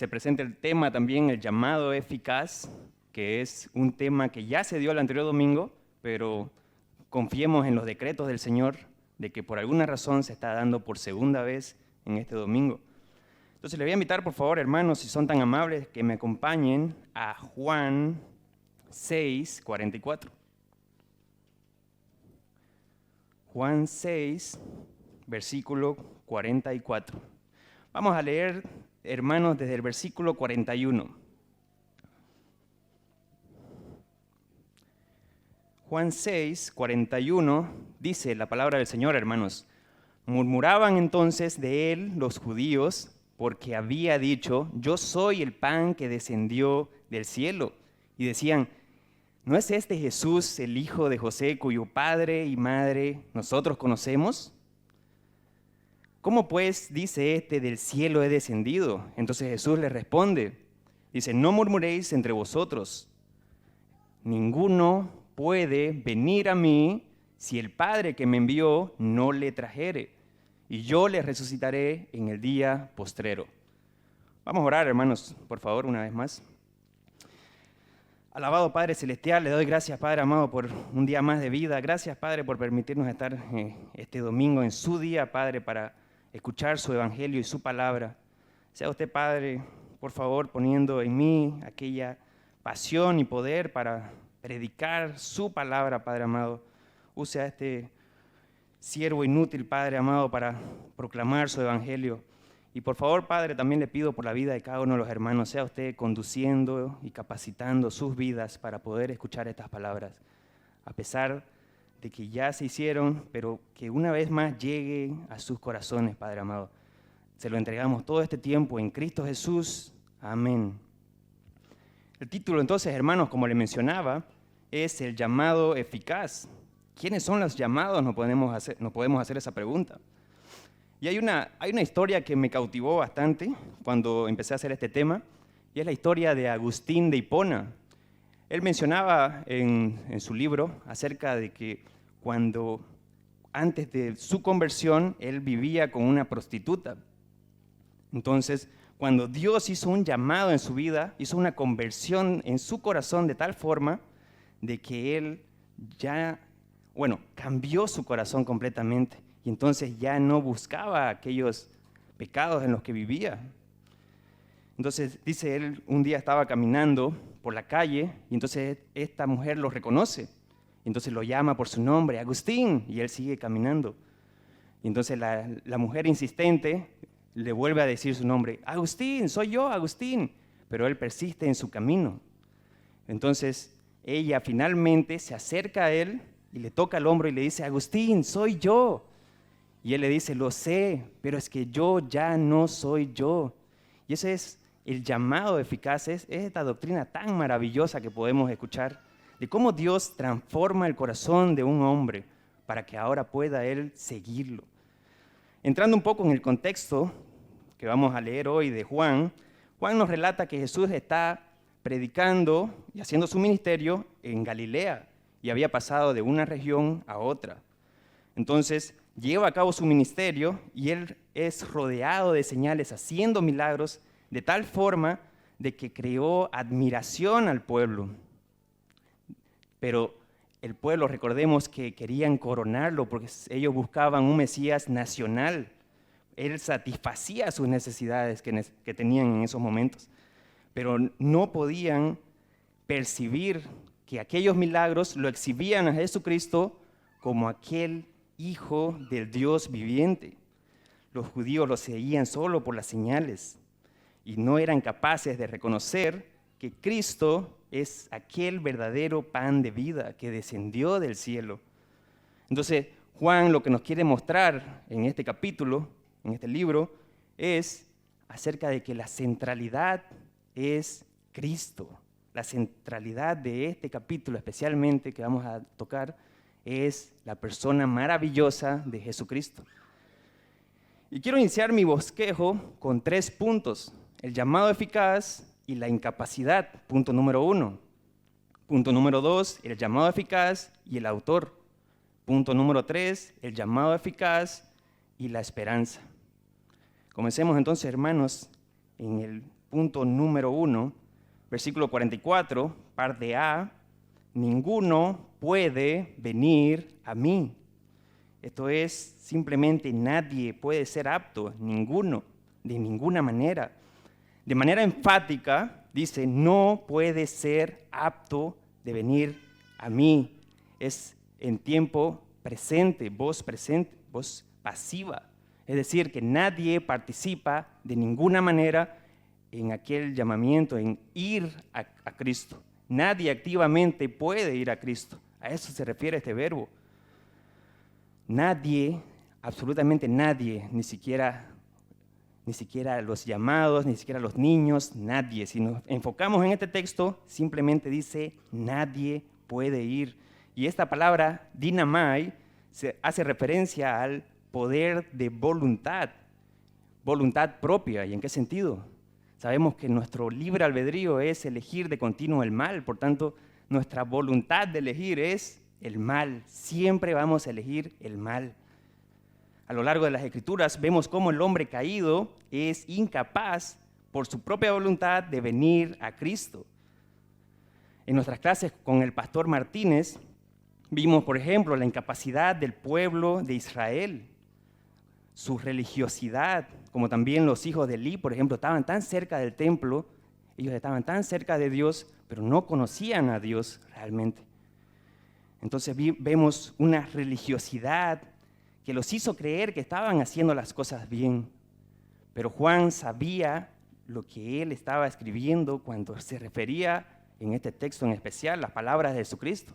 se presenta el tema también, el llamado eficaz, que es un tema que ya se dio el anterior domingo, pero confiemos en los decretos del Señor de que por alguna razón se está dando por segunda vez en este domingo. Entonces les voy a invitar, por favor, hermanos, si son tan amables, que me acompañen a Juan 6, 44. Juan 6, versículo 44. Vamos a leer, hermanos, desde el versículo 41. Juan 6, 41 dice la palabra del Señor, hermanos. Murmuraban entonces de él los judíos porque había dicho, yo soy el pan que descendió del cielo. Y decían, ¿no es este Jesús el hijo de José cuyo padre y madre nosotros conocemos? ¿Cómo pues dice este del cielo he descendido? Entonces Jesús les responde, dice, no murmuréis entre vosotros. Ninguno puede venir a mí si el Padre que me envió no le trajere, y yo le resucitaré en el día postrero. Vamos a orar, hermanos, por favor, una vez más. Alabado Padre Celestial, le doy gracias, Padre amado, por un día más de vida. Gracias, Padre, por permitirnos estar este domingo en su día, Padre, para escuchar su evangelio y su palabra. Sea usted, Padre, por favor, poniendo en mí aquella pasión y poder para predicar su palabra, Padre amado. Use a este siervo inútil, Padre amado, para proclamar su evangelio. Y por favor, Padre, también le pido por la vida de cada uno de los hermanos, sea usted conduciendo y capacitando sus vidas para poder escuchar estas palabras. A pesar de que ya se hicieron, pero que una vez más lleguen a sus corazones, Padre amado. Se lo entregamos todo este tiempo en Cristo Jesús. Amén. El título entonces, hermanos, como le mencionaba, es el llamado eficaz. ¿Quiénes son los llamados? Nos podemos hacer esa pregunta. Y hay una historia que me cautivó bastante cuando empecé a hacer este tema, y es la historia de Agustín de Hipona. Él mencionaba en su libro acerca de que antes de su conversión, él vivía con una prostituta. Entonces, cuando Dios hizo un llamado en su vida, hizo una conversión en su corazón de tal forma de que él cambió su corazón completamente. Y entonces ya no buscaba aquellos pecados en los que vivía. Entonces, dice él, un día estaba caminando por la calle y entonces esta mujer lo reconoce. Entonces lo llama por su nombre, Agustín, y él sigue caminando. Y entonces la mujer insistente le vuelve a decir su nombre, Agustín, soy yo, Agustín. Pero él persiste en su camino. Entonces ella finalmente se acerca a él y le toca el hombro y le dice, Agustín, soy yo. Y él le dice, lo sé, pero es que yo ya no soy yo. Y ese es el llamado eficaz, es esta doctrina tan maravillosa que podemos escuchar, de cómo Dios transforma el corazón de un hombre para que ahora pueda él seguirlo. Entrando un poco en el contexto que vamos a leer hoy de Juan, Juan nos relata que Jesús está predicando y haciendo su ministerio en Galilea y había pasado de una región a otra. Entonces, lleva a cabo su ministerio y él es rodeado de señales, haciendo milagros de tal forma de que creó admiración al pueblo. Pero el pueblo, recordemos que querían coronarlo porque ellos buscaban un Mesías nacional. Él satisfacía sus necesidades que tenían en esos momentos, pero no podían percibir que aquellos milagros lo exhibían a Jesucristo como aquel Hijo del Dios viviente. Los judíos lo seguían solo por las señales y no eran capaces de reconocer que Cristo es aquel verdadero pan de vida que descendió del cielo. Entonces, Juan lo que nos quiere mostrar en este capítulo, en este libro, es acerca de que la centralidad es Cristo. La centralidad de este capítulo, especialmente que vamos a tocar, es la persona maravillosa de Jesucristo. Y quiero iniciar mi bosquejo con 3 puntos: el llamado eficaz y la incapacidad, punto número 1. Punto número 2, el llamado eficaz y el autor. Punto número 3, el llamado eficaz y la esperanza. Comencemos entonces, hermanos, en el punto número 1, versículo 44, parte A, ninguno puede venir a mí. Esto es, simplemente nadie puede ser apto, ninguno, de ninguna manera. De manera enfática, dice, no puede ser apto de venir a mí. Es en tiempo presente, voz pasiva. Es decir, que nadie participa de ninguna manera en aquel llamamiento, en ir a Cristo. Nadie activamente puede ir a Cristo. A eso se refiere este verbo. Nadie, absolutamente nadie, ni siquiera los llamados, ni siquiera los niños, nadie. Si nos enfocamos en este texto, simplemente dice, nadie puede ir. Y esta palabra, dinamai, se hace referencia al poder de voluntad propia. ¿Y en qué sentido? Sabemos que nuestro libre albedrío es elegir de continuo el mal, por tanto, nuestra voluntad de elegir es el mal. Siempre vamos a elegir el mal. A lo largo de las Escrituras vemos cómo el hombre caído es incapaz por su propia voluntad de venir a Cristo. En nuestras clases con el pastor Martínez vimos, por ejemplo, la incapacidad del pueblo de Israel, su religiosidad, como también los hijos de Elí, por ejemplo, estaban tan cerca del templo, ellos estaban tan cerca de Dios, pero no conocían a Dios realmente. Entonces vemos una religiosidad que los hizo creer que estaban haciendo las cosas bien. Pero Juan sabía lo que él estaba escribiendo cuando se refería en este texto en especial, las palabras de Jesucristo.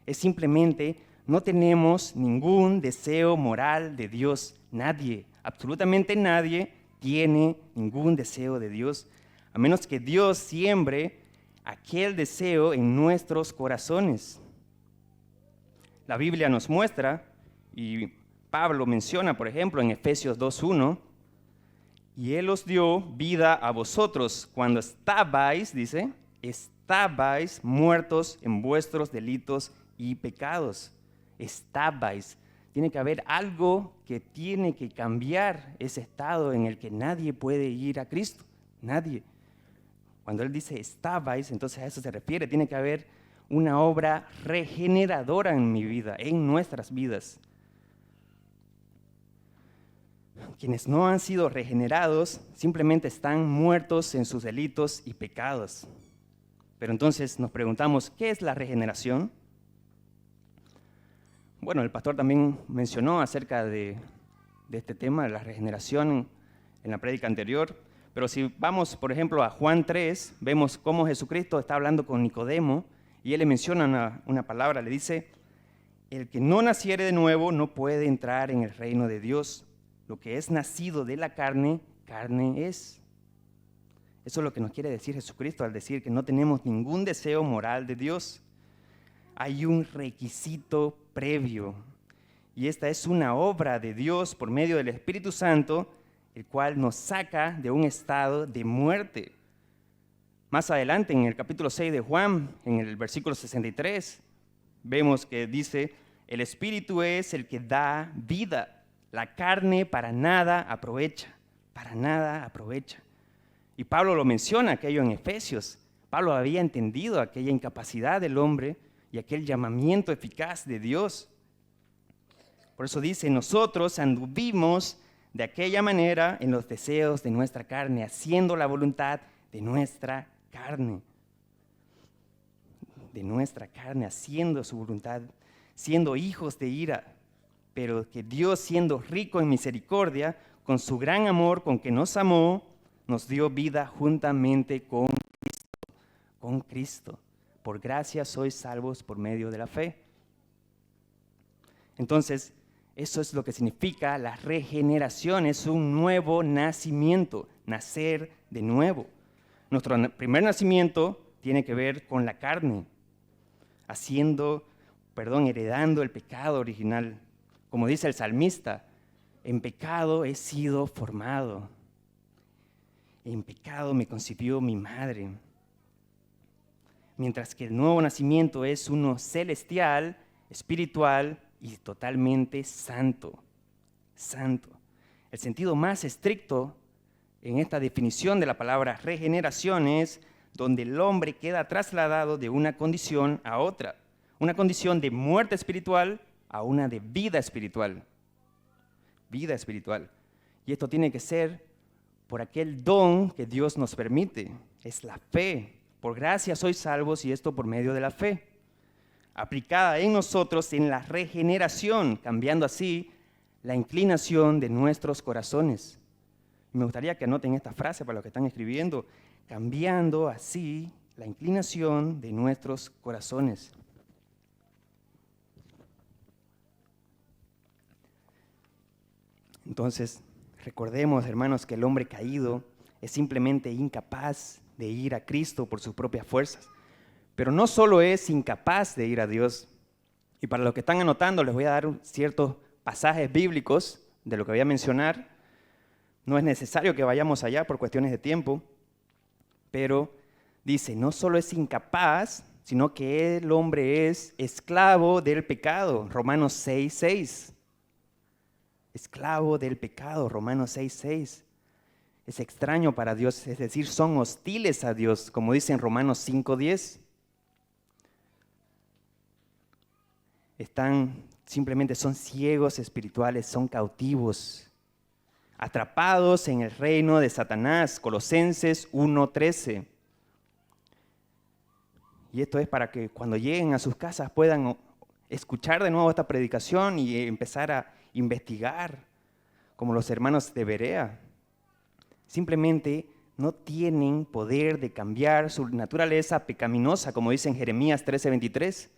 Es simplemente, no tenemos ningún deseo moral de Dios. Nadie, absolutamente nadie, tiene ningún deseo de Dios, a menos que Dios siembre aquel deseo en nuestros corazones. La Biblia nos muestra, y Pablo menciona, por ejemplo, en Efesios 2:1, y Él os dio vida a vosotros cuando estabais, dice, estabais muertos en vuestros delitos y pecados. Estabais. Tiene que haber algo que tiene que cambiar ese estado en el que nadie puede ir a Cristo. Nadie. Cuando Él dice estabais, entonces a eso se refiere. Tiene que haber una obra regeneradora en mi vida, en nuestras vidas. Quienes no han sido regenerados simplemente están muertos en sus delitos y pecados. Pero entonces nos preguntamos, ¿qué es la regeneración? Bueno, el pastor también mencionó acerca de este tema, de la regeneración en la prédica anterior. Pero si vamos, por ejemplo, a Juan 3, vemos cómo Jesucristo está hablando con Nicodemo y él le menciona una palabra, le dice, el que no naciere de nuevo no puede entrar en el reino de Dios. Lo que es nacido de la carne, carne es. Eso es lo que nos quiere decir Jesucristo al decir que no tenemos ningún deseo moral de Dios. Hay un requisito previo y esta es una obra de Dios por medio del Espíritu Santo, el cual nos saca de un estado de muerte. Más adelante, en el capítulo 6 de Juan, en el versículo 63, vemos que dice, el Espíritu es el que da vida, la carne para nada aprovecha, para nada aprovecha. Y Pablo lo menciona aquello en Efesios. Pablo había entendido aquella incapacidad del hombre y aquel llamamiento eficaz de Dios. Por eso dice, nosotros anduvimos de aquella manera en los deseos de nuestra carne, haciendo la voluntad de nuestra carne. De nuestra carne, haciendo su voluntad, siendo hijos de ira. Pero que Dios, siendo rico en misericordia, con su gran amor con que nos amó, nos dio vida juntamente con Cristo. Por gracia sois salvos por medio de la fe. Entonces, eso es lo que significa la regeneración, es un nuevo nacimiento, nacer de nuevo. Nuestro primer nacimiento tiene que ver con la carne, heredando el pecado original. Como dice el salmista, en pecado he sido formado, en pecado me concibió mi madre. Mientras que el nuevo nacimiento es uno celestial, espiritual y totalmente santo. Santo. El sentido más estricto en esta definición de la palabra regeneración es donde el hombre queda trasladado de una condición a otra, una condición de muerte espiritual a una de vida espiritual. Vida espiritual. Y esto tiene que ser por aquel don que Dios nos permite. Es la fe. Por gracia sois salvos y esto por medio de la fe. Aplicada en nosotros en la regeneración, cambiando así la inclinación de nuestros corazones. Me gustaría que anoten esta frase para los que están escribiendo. Cambiando así la inclinación de nuestros corazones. Entonces, recordemos, hermanos, que el hombre caído es simplemente incapaz de ir a Cristo por sus propias fuerzas. Pero no solo es incapaz de ir a Dios. Y para los que están anotando, les voy a dar ciertos pasajes bíblicos de lo que voy a mencionar. No es necesario que vayamos allá por cuestiones de tiempo, pero dice, no solo es incapaz, sino que el hombre es esclavo del pecado. Romanos 6:6. Esclavo del pecado, Romanos 6:6. Es extraño para Dios, es decir, son hostiles a Dios, como dice en Romanos 5:10. Simplemente son ciegos espirituales, son cautivos, atrapados en el reino de Satanás, Colosenses 1:13. Y esto es para que cuando lleguen a sus casas puedan escuchar de nuevo esta predicación y empezar a investigar, como los hermanos de Berea. Simplemente no tienen poder de cambiar su naturaleza pecaminosa, como dice en Jeremías 13:23.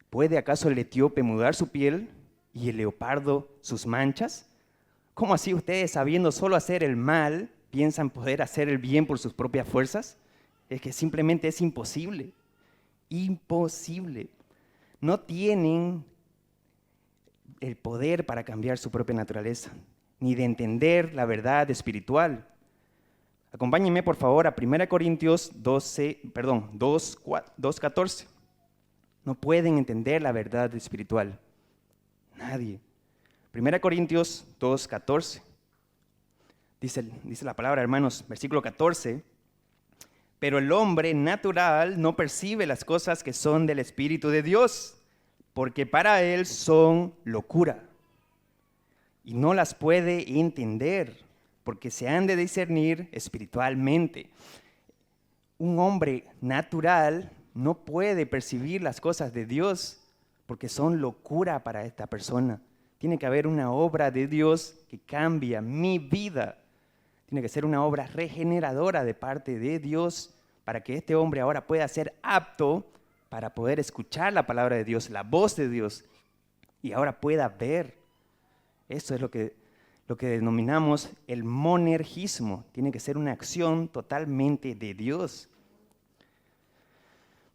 ¿Puede acaso el etíope mudar su piel y el leopardo sus manchas? ¿Cómo así ustedes, sabiendo solo hacer el mal, piensan poder hacer el bien por sus propias fuerzas? Es que simplemente es imposible. Imposible. No tienen el poder para cambiar su propia naturaleza, ni de entender la verdad espiritual. Acompáñenme, por favor, a 1 Corintios 2:14. No pueden entender la verdad espiritual. Nadie. 1 Corintios 2:14. Dice la palabra, hermanos, versículo 14. Pero el hombre natural no percibe las cosas que son del Espíritu de Dios, porque para él son locura. Y no las puede entender, porque se han de discernir espiritualmente. Un hombre natural no puede percibir las cosas de Dios porque son locura para esta persona. Tiene que haber una obra de Dios que cambia mi vida. Tiene que ser una obra regeneradora de parte de Dios para que este hombre ahora pueda ser apto para poder escuchar la palabra de Dios, la voz de Dios, y ahora pueda ver. Eso es lo que denominamos el monergismo. Tiene que ser una acción totalmente de Dios.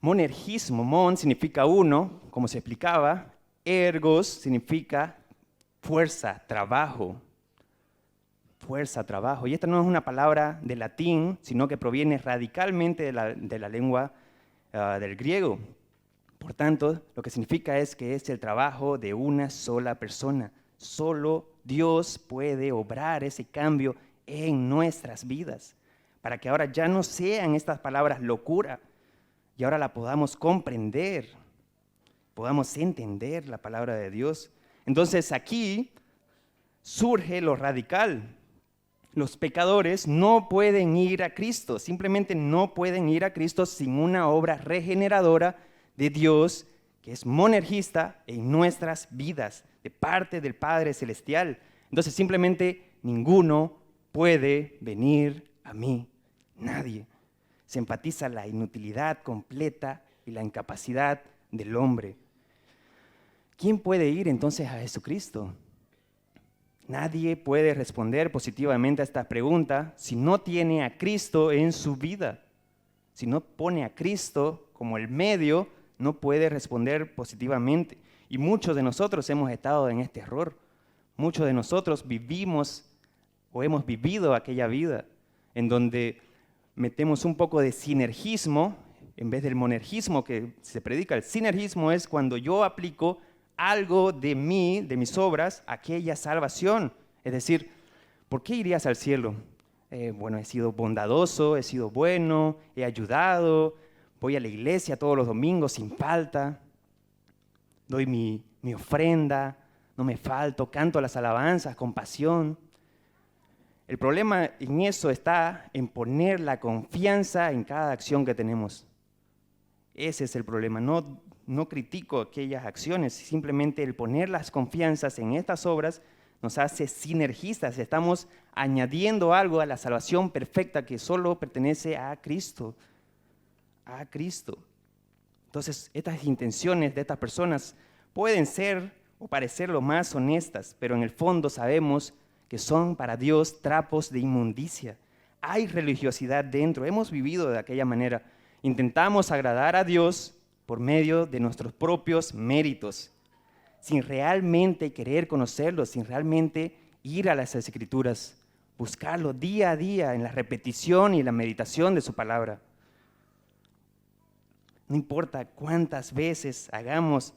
Monergismo, mon significa uno, como se explicaba, ergos significa fuerza, trabajo. Fuerza, trabajo. Y esta no es una palabra de latín, sino que proviene radicalmente de la lengua del griego. Por tanto, lo que significa es que es el trabajo de una sola persona. Solo Dios puede obrar ese cambio en nuestras vidas, para que ahora ya no sean estas palabras locura, y ahora la podamos comprender, podamos entender la palabra de Dios. Entonces aquí surge lo radical. Los pecadores no pueden ir a Cristo, simplemente no pueden ir a Cristo sin una obra regeneradora de Dios que es monergista en nuestras vidas, de parte del Padre Celestial. Entonces simplemente ninguno puede venir a mí, nadie. Se enfatiza la inutilidad completa y la incapacidad del hombre. ¿Quién puede ir entonces a Jesucristo? Nadie puede responder positivamente a esta pregunta si no tiene a Cristo en su vida. Si no pone a Cristo como el medio, no puede responder positivamente. Y muchos de nosotros hemos estado en este error. Muchos de nosotros vivimos o hemos vivido aquella vida en donde metemos un poco de sinergismo en vez del monergismo que se predica. El sinergismo es cuando yo aplico algo de mí, de mis obras, a aquella salvación. Es decir, ¿por qué irías al cielo? Bueno, he sido bondadoso, he sido bueno, he ayudado, voy a la iglesia todos los domingos sin falta, doy mi ofrenda, no me falto, canto las alabanzas con pasión. El problema en eso está en poner la confianza en cada acción que tenemos. Ese es el problema. No critico aquellas acciones, simplemente el poner las confianzas en estas obras nos hace sinergistas. Estamos añadiendo algo a la salvación perfecta que solo pertenece a Cristo. A Cristo. Entonces, estas intenciones de estas personas pueden ser o parecer lo más honestas, pero en el fondo sabemos que son para Dios trapos de inmundicia. Hay religiosidad dentro, hemos vivido de aquella manera. Intentamos agradar a Dios por medio de nuestros propios méritos, sin realmente querer conocerlo, sin realmente ir a las Escrituras, buscarlo día a día en la repetición y la meditación de su palabra. No importa cuántas veces hagamos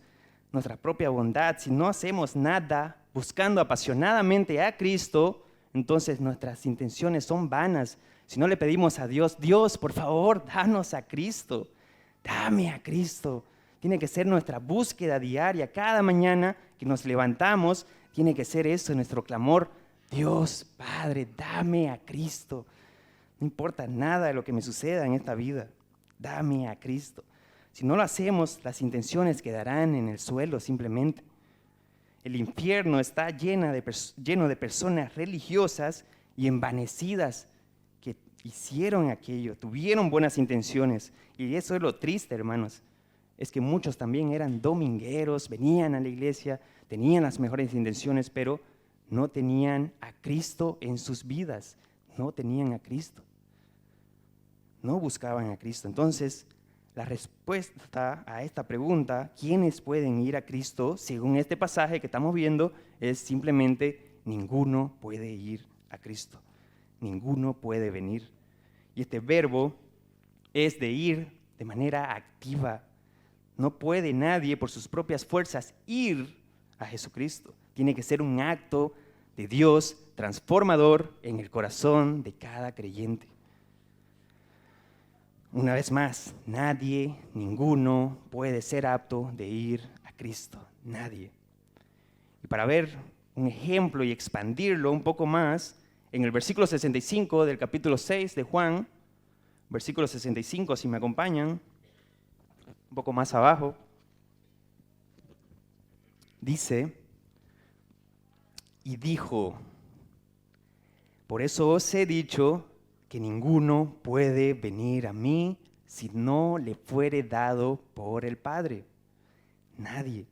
nuestra propia bondad, si no hacemos nada buscando apasionadamente a Cristo, entonces nuestras intenciones son vanas. Si no le pedimos a Dios, Dios, por favor, danos a Cristo, dame a Cristo. Tiene que ser nuestra búsqueda diaria. Cada mañana que nos levantamos, tiene que ser eso nuestro clamor. Dios, Padre, dame a Cristo. No importa nada de lo que me suceda en esta vida, dame a Cristo. Si no lo hacemos, las intenciones quedarán en el suelo simplemente. El infierno está lleno de personas religiosas y envanecidas que hicieron aquello, tuvieron buenas intenciones. Y eso es lo triste, hermanos. Es que muchos también eran domingueros, venían a la iglesia, tenían las mejores intenciones, pero no tenían a Cristo en sus vidas. No tenían a Cristo. No buscaban a Cristo. Entonces, la respuesta a esta pregunta, ¿quiénes pueden ir a Cristo? Según este pasaje que estamos viendo, es simplemente ninguno puede ir a Cristo. Ninguno puede venir. Y este verbo es de ir de manera activa. No puede nadie por sus propias fuerzas ir a Jesucristo. Tiene que ser un acto de Dios transformador en el corazón de cada creyente. Una vez más, nadie, ninguno puede ser apto de ir a Cristo. Nadie. Y para ver un ejemplo y expandirlo un poco más, en el versículo 65 del capítulo 6 de Juan, versículo 65, si me acompañan, un poco más abajo, dice, y dijo, por eso os he dicho que ninguno puede venir a mí si no le fuere dado por el Padre. Nadie.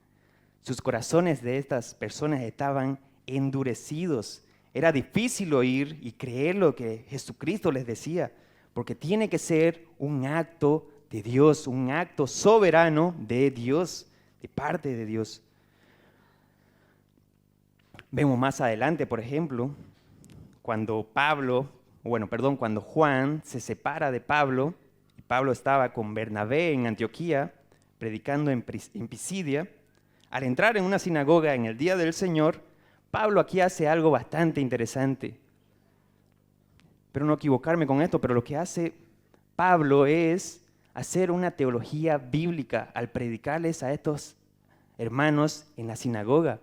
Sus corazones de estas personas estaban endurecidos. Era difícil oír y creer lo que Jesucristo les decía, porque tiene que ser un acto de Dios, un acto soberano de Dios, de parte de Dios. Vemos más adelante, por ejemplo, cuando Juan se separa de Pablo, y Pablo estaba con Bernabé en Antioquía, predicando en Pisidia. Al entrar en una sinagoga en el día del Señor, Pablo aquí hace algo bastante interesante. Espero no equivocarme con esto, pero lo que hace Pablo es hacer una teología bíblica al predicarles a estos hermanos en la sinagoga.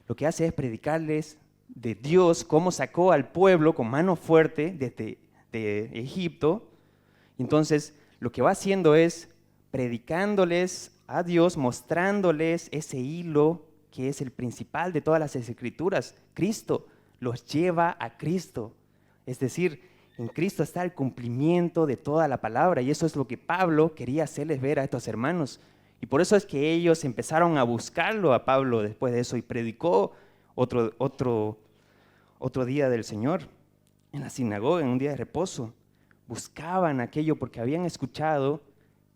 Lo que hace es predicarles de Dios, cómo sacó al pueblo con mano fuerte de Egipto. Entonces, lo que va haciendo es predicándoles a Dios, mostrándoles ese hilo que es el principal de todas las Escrituras. Cristo los lleva a Cristo. Es decir, en Cristo está el cumplimiento de toda la palabra, y eso es lo que Pablo quería hacerles ver a estos hermanos. Y por eso es que ellos empezaron a buscarlo a Pablo después de eso, y predicó otro día del Señor en la sinagoga, en un día de reposo. Buscaban aquello porque habían escuchado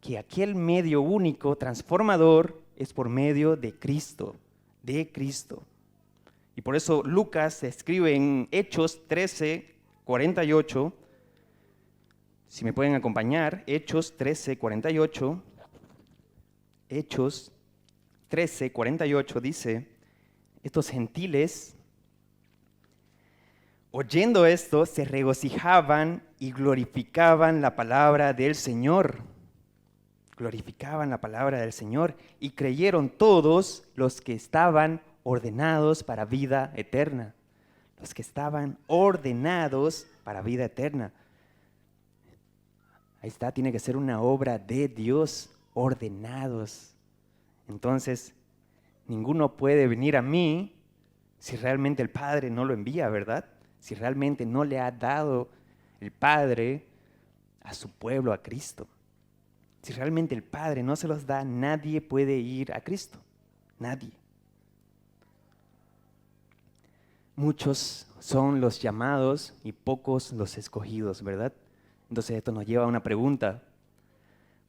que aquel medio único, transformador, es por medio de Cristo, de Cristo. Y por eso Lucas escribe en Hechos 13:48, si me pueden acompañar, Hechos 13:48, Hechos 13:48 dice, estos gentiles, oyendo esto, se regocijaban y glorificaban la palabra del Señor. Glorificaban la palabra del Señor y creyeron todos los que estaban ordenados para vida eterna. Los que estaban ordenados para vida eterna. Ahí está, tiene que ser una obra de Dios, ordenados. Entonces, ninguno puede venir a mí si realmente el Padre no lo envía, ¿verdad? Si realmente no le ha dado el Padre a su pueblo, a Cristo. Si realmente el Padre no se los da, nadie puede ir a Cristo. Nadie. Muchos son los llamados y pocos los escogidos, ¿verdad? Entonces esto nos lleva a una pregunta.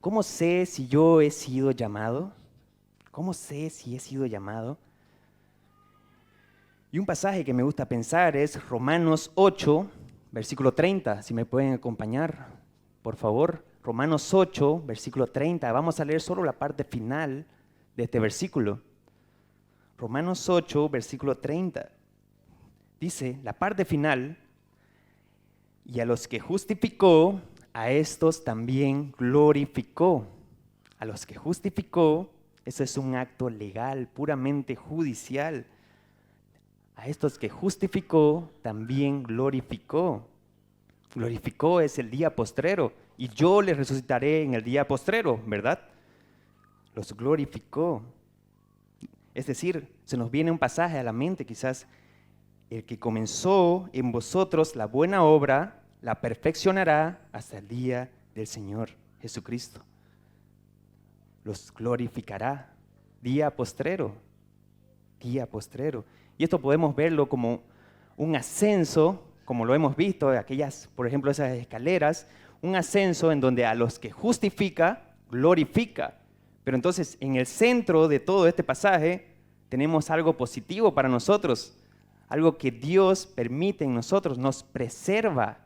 ¿Cómo sé si yo he sido llamado? ¿Cómo sé si he sido llamado? Y un pasaje que me gusta pensar es Romanos 8, versículo 30. Si me pueden acompañar, por favor. Romanos 8, versículo 30. Vamos a leer solo la parte final de este versículo. Romanos 8, versículo 30. Dice, la parte final, y a los que justificó, a estos también glorificó. A los que justificó, eso es un acto legal, puramente judicial. A estos que justificó, también glorificó. Glorificó es el día postrero, y yo les resucitaré en el día postrero, ¿verdad? Los glorificó. Es decir, se nos viene un pasaje a la mente quizás. El que comenzó en vosotros la buena obra, la perfeccionará hasta el día del Señor Jesucristo. Los glorificará. Día postrero. Día postrero. Y esto podemos verlo como un ascenso, como lo hemos visto, aquellas, por ejemplo, esas escaleras, un ascenso en donde a los que justifica, glorifica. Pero entonces, en el centro de todo este pasaje, tenemos algo positivo para nosotros. Algo que Dios permite en nosotros, nos preserva,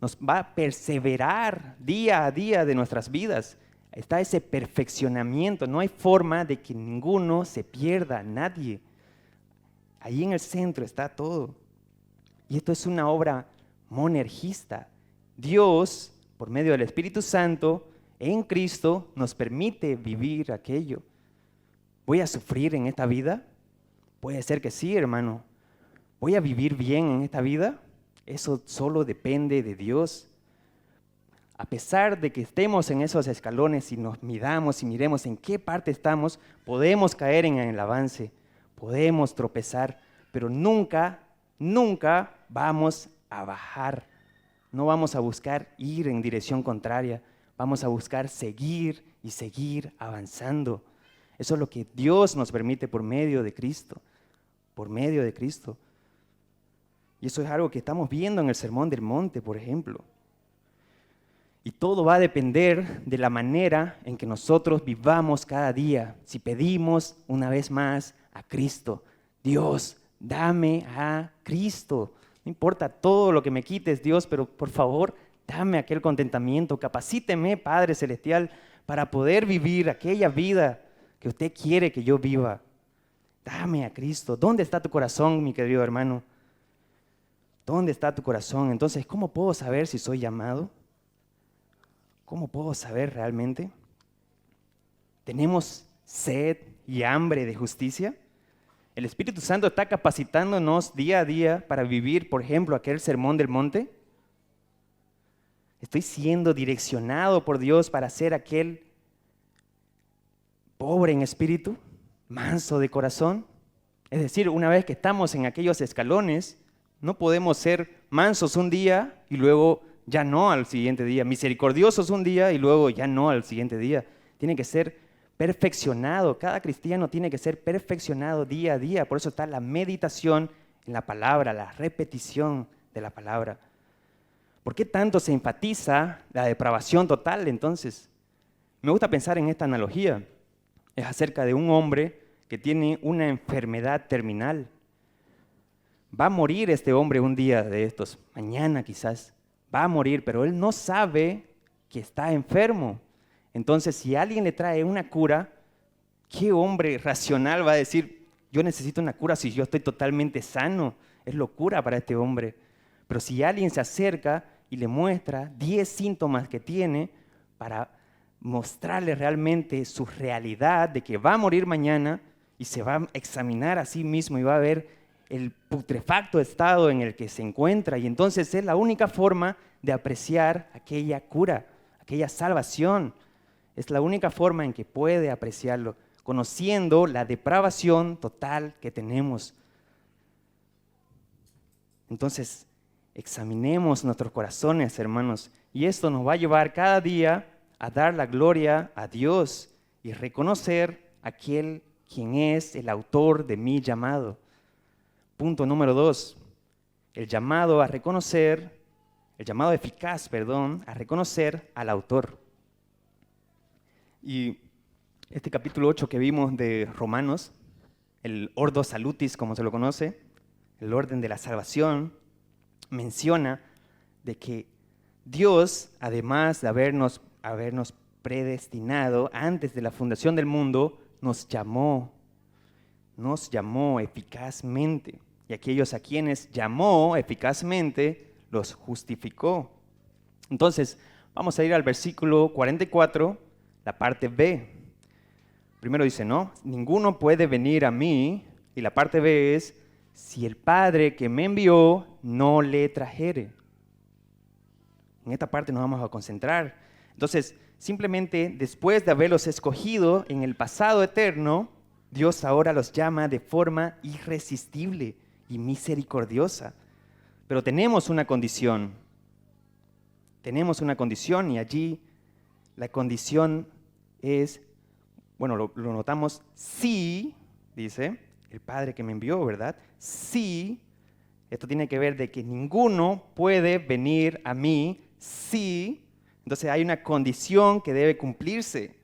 nos va a perseverar día a día de nuestras vidas. Está ese perfeccionamiento, no hay forma de que ninguno se pierda, nadie. Ahí en el centro está todo. Y esto es una obra monergista. Dios, por medio del Espíritu Santo, en Cristo, nos permite vivir aquello. ¿Voy a sufrir en esta vida? Puede ser que sí, hermano. ¿Voy a vivir bien en esta vida? Eso solo depende de Dios. A pesar de que estemos en esos escalones y nos midamos y miremos en qué parte estamos, podemos caer en el avance, podemos tropezar, pero nunca, nunca vamos a bajar. No vamos a buscar ir en dirección contraria, vamos a buscar seguir y seguir avanzando. Eso es lo que Dios nos permite por medio de Cristo, por medio de Cristo. Y eso es algo que estamos viendo en el Sermón del Monte, por ejemplo. Y todo va a depender de la manera en que nosotros vivamos cada día. Si pedimos una vez más a Cristo, Dios, dame a Cristo. No importa todo lo que me quites, Dios, pero por favor, dame aquel contentamiento. Capacíteme, Padre Celestial, para poder vivir aquella vida que usted quiere que yo viva. Dame a Cristo. ¿Dónde está tu corazón, mi querido hermano? ¿Dónde está tu corazón? Entonces, ¿cómo puedo saber si soy llamado? ¿Cómo puedo saber realmente? ¿Tenemos sed y hambre de justicia? ¿El Espíritu Santo está capacitándonos día a día para vivir, por ejemplo, aquel sermón del monte? ¿Estoy siendo direccionado por Dios para ser aquel pobre en espíritu, manso de corazón? Es decir, una vez que estamos en aquellos escalones, no podemos ser mansos un día y luego ya no al siguiente día, misericordiosos un día y luego ya no al siguiente día. Tiene que ser perfeccionado, cada cristiano tiene que ser perfeccionado día a día. Por eso está la meditación en la palabra, la repetición de la palabra. ¿Por qué tanto se enfatiza la depravación total entonces? Me gusta pensar en esta analogía. Es acerca de un hombre que tiene una enfermedad terminal. Va a morir este hombre un día de estos, mañana quizás. Va a morir, pero él no sabe que está enfermo. Entonces, si alguien le trae una cura, ¿qué hombre racional va a decir, yo necesito una cura si yo estoy totalmente sano? es locura para este hombre. Pero si alguien se acerca y le muestra 10 síntomas que tiene para mostrarle realmente su realidad de que va a morir mañana y se va a examinar a sí mismo y va a ver el putrefacto estado en el que se encuentra, y entonces es la única forma de apreciar aquella cura, aquella salvación. Es la única forma en que puede apreciarlo, conociendo la depravación total que tenemos. Entonces, examinemos nuestros corazones, hermanos, y esto nos va a llevar cada día a dar la gloria a Dios y reconocer a aquel quien es el autor de mi llamado. Punto número 2, el llamado eficaz, a reconocer al autor. Y este capítulo 8 que vimos de Romanos, el Ordo Salutis, como se lo conoce, el orden de la salvación, menciona de que Dios, además de habernos predestinado antes de la fundación del mundo, nos llamó eficazmente. Y aquellos a quienes llamó eficazmente, los justificó. Entonces, vamos a ir al versículo 44, la parte B. Primero dice, no, ninguno puede venir a mí, y la parte B es, si el Padre que me envió no le trajere. En esta parte nos vamos a concentrar. Entonces, simplemente después de haberlos escogido en el pasado eterno, Dios ahora los llama de forma irresistible y misericordiosa. Pero tenemos una condición. Y allí la condición es, bueno, lo notamos, sí, dice el Padre que me envió, ¿verdad? Sí, esto tiene que ver de que ninguno puede venir a mí, sí. Entonces hay una condición que debe cumplirse.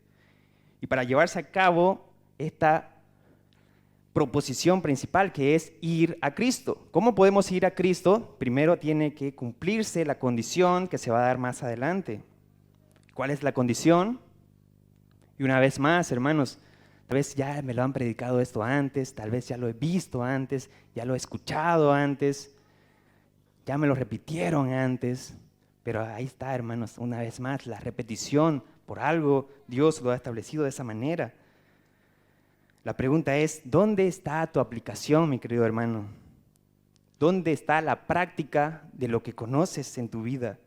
Y para llevarse a cabo esta proposición principal, que es ir a Cristo. ¿Cómo podemos ir a Cristo? Primero tiene que cumplirse la condición que se va a dar más adelante. ¿Cuál es la condición? Y una vez más, hermanos, tal vez ya me lo han predicado esto antes, tal vez ya lo he visto antes, ya lo he escuchado antes, ya me lo repitieron antes, pero ahí está, hermanos, una vez más, la repetición, por algo Dios lo ha establecido de esa manera. La pregunta es, ¿dónde está tu aplicación, mi querido hermano? ¿Dónde está la práctica de lo que conoces en tu vida?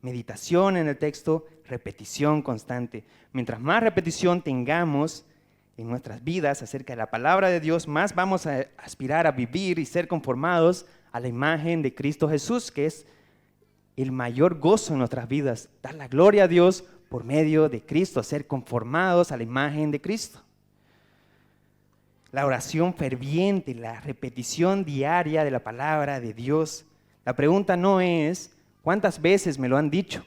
Meditación en el texto, repetición constante. Mientras más repetición tengamos en nuestras vidas acerca de la palabra de Dios, más vamos a aspirar a vivir y ser conformados a la imagen de Cristo Jesús, que es el mayor gozo en nuestras vidas. Dar la gloria a Dios por medio de Cristo, ser conformados a la imagen de Cristo. La oración ferviente, la repetición diaria de la palabra de Dios. La pregunta no es, ¿cuántas veces me lo han dicho?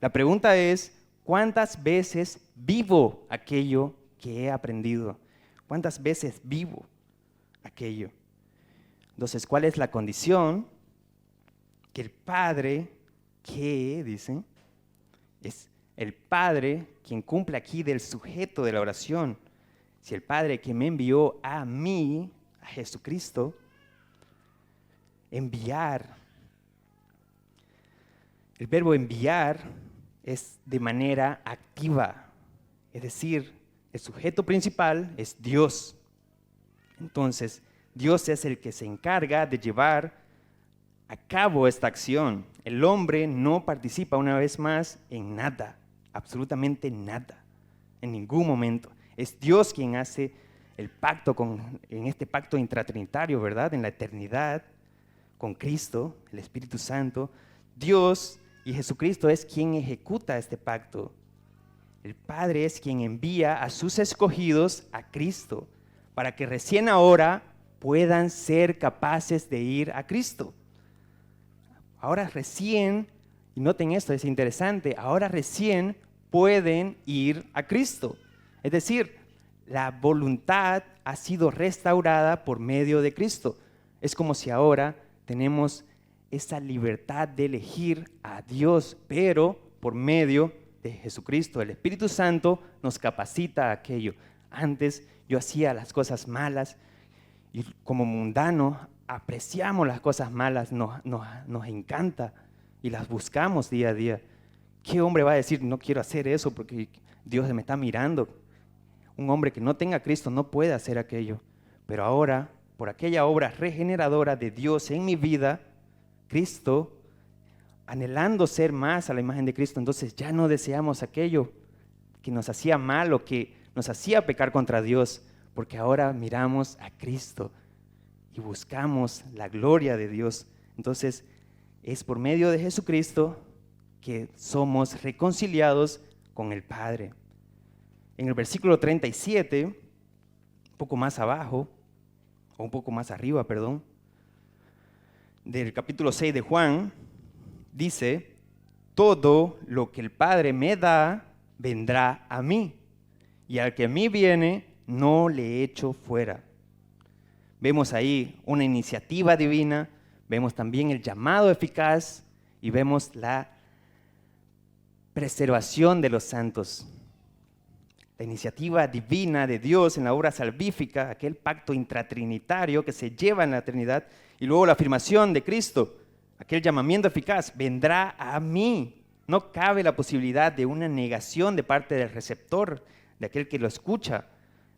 La pregunta es, ¿cuántas veces vivo aquello que he aprendido? ¿Cuántas veces vivo aquello? Entonces, ¿cuál es la condición? Que el Padre, dicen, es el Padre quien cumple aquí del sujeto de la oración. Si el Padre que me envió a mí, a Jesucristo, enviar. El verbo enviar es de manera activa, es decir, el sujeto principal es Dios. Entonces, Dios es el que se encarga de llevar a cabo esta acción. El hombre no participa una vez más en nada, absolutamente nada, en ningún momento. Es Dios quien hace el pacto en este pacto intratrinitario, ¿verdad? En la eternidad, con Cristo, el Espíritu Santo. Dios y Jesucristo es quien ejecuta este pacto. El Padre es quien envía a sus escogidos a Cristo, para que recién ahora puedan ser capaces de ir a Cristo. Ahora recién, y noten esto, es interesante, ahora recién pueden ir a Cristo. Es decir, la voluntad ha sido restaurada por medio de Cristo. Es como si ahora tenemos esa libertad de elegir a Dios, pero por medio de Jesucristo. El Espíritu Santo nos capacita a aquello. Antes yo hacía las cosas malas y como mundano apreciamos las cosas malas, nos encanta y las buscamos día a día. ¿Qué hombre va a decir, no quiero hacer eso porque Dios me está mirando? Un hombre que no tenga a Cristo no puede hacer aquello. Pero ahora, por aquella obra regeneradora de Dios en mi vida, Cristo, anhelando ser más a la imagen de Cristo, entonces ya no deseamos aquello que nos hacía mal o que nos hacía pecar contra Dios, porque ahora miramos a Cristo y buscamos la gloria de Dios. Entonces, es por medio de Jesucristo que somos reconciliados con el Padre. En el versículo 37, un poco más abajo, o un poco más arriba, perdón, del capítulo 6 de Juan, dice, todo lo que el Padre me da, vendrá a mí, y al que a mí viene, no le echo fuera. Vemos ahí una iniciativa divina, vemos también el llamado eficaz y vemos la preservación de los santos. La iniciativa divina de Dios en la obra salvífica, aquel pacto intratrinitario que se lleva en la Trinidad, y luego la afirmación de Cristo, aquel llamamiento eficaz, vendrá a mí. No cabe la posibilidad de una negación de parte del receptor, de aquel que lo escucha.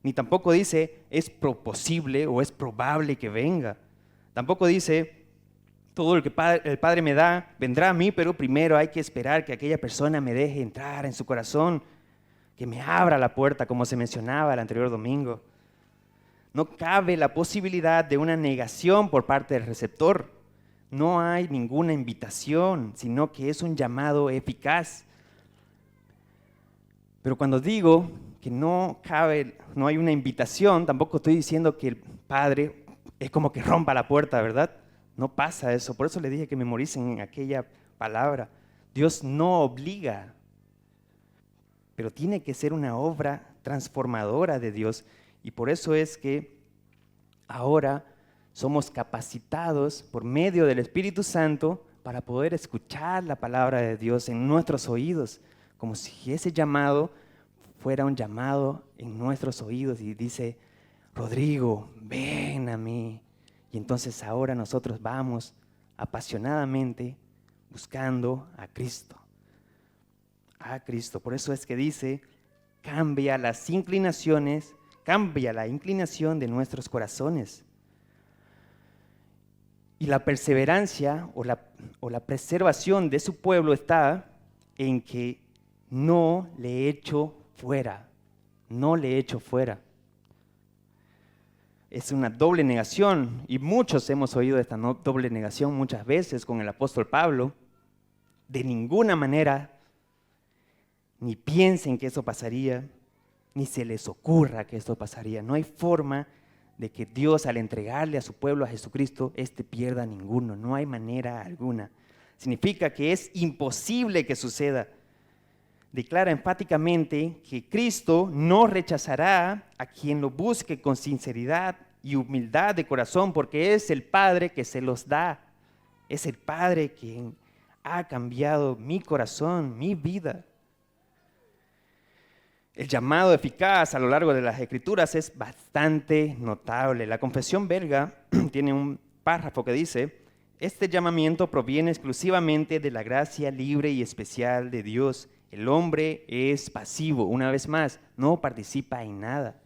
Ni tampoco dice, es posible o es probable que venga. Tampoco dice, todo lo que el Padre me da, vendrá a mí, pero primero hay que esperar que aquella persona me deje entrar en su corazón, que me abra la puerta, como se mencionaba el anterior domingo. No cabe la posibilidad de una negación por parte del receptor. No hay ninguna invitación, sino que es un llamado eficaz. Pero cuando digo que no hay una invitación, tampoco estoy diciendo que el Padre es como que rompa la puerta, ¿verdad? No pasa eso. Por eso le dije que memoricen aquella palabra. Dios no obliga, pero tiene que ser una obra transformadora de Dios. Y por eso es que ahora somos capacitados por medio del Espíritu Santo para poder escuchar la palabra de Dios en nuestros oídos, como si ese llamado fuera un llamado en nuestros oídos y dice, Rodrigo, ven a mí. Y entonces ahora nosotros vamos apasionadamente buscando a Cristo. A Cristo. Por eso es que dice, cambia la inclinación de nuestros corazones. Y la perseverancia o la preservación de su pueblo está en que no le echo fuera, no le echo fuera. Es una doble negación y muchos hemos oído esta doble negación muchas veces con el apóstol Pablo. De ninguna manera, ni piensen que eso pasaría, ni se les ocurra que esto pasaría. No hay forma de que Dios, al entregarle a su pueblo a Jesucristo, pierda ninguno. No hay manera alguna. Significa que es imposible que suceda. Declara enfáticamente que Cristo no rechazará a quien lo busque con sinceridad y humildad de corazón, porque es el Padre que se los da. Es el Padre quien ha cambiado mi corazón, mi vida. El llamado eficaz a lo largo de las Escrituras es bastante notable. La Confesión Belga tiene un párrafo que dice, este llamamiento proviene exclusivamente de la gracia libre y especial de Dios. El hombre es pasivo, una vez más, no participa en nada.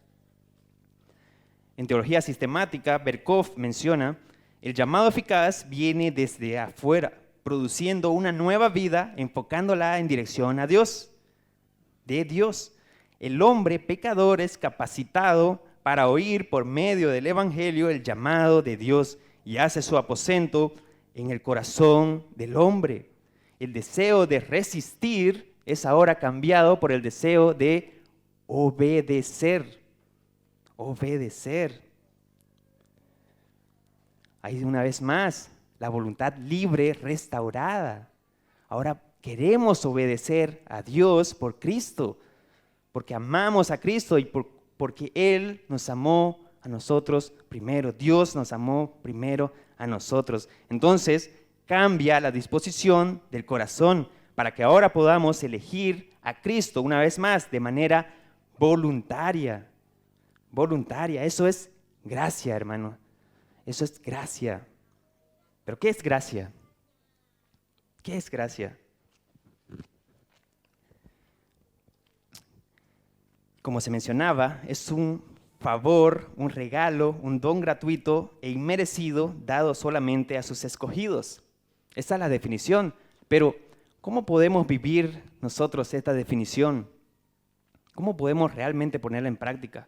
En Teología Sistemática, Berkhof menciona, el llamado eficaz viene desde afuera, produciendo una nueva vida, enfocándola en dirección a Dios, de Dios. El hombre pecador es capacitado para oír por medio del Evangelio el llamado de Dios y hace su aposento en el corazón del hombre. El deseo de resistir es ahora cambiado por el deseo de obedecer. Obedecer. Ahí una vez más, la voluntad libre restaurada. Ahora queremos obedecer a Dios por Cristo, porque amamos a Cristo y porque Él nos amó a nosotros primero. Dios nos amó primero a nosotros. Entonces, cambia la disposición del corazón para que ahora podamos elegir a Cristo una vez más de manera voluntaria. Voluntaria, eso es gracia, hermano. Eso es gracia. ¿Pero qué es gracia? ¿Qué es gracia? Como se mencionaba, es un favor, un regalo, un don gratuito e inmerecido dado solamente a sus escogidos. Esa es la definición. Pero, ¿cómo podemos vivir nosotros esta definición? ¿Cómo podemos realmente ponerla en práctica?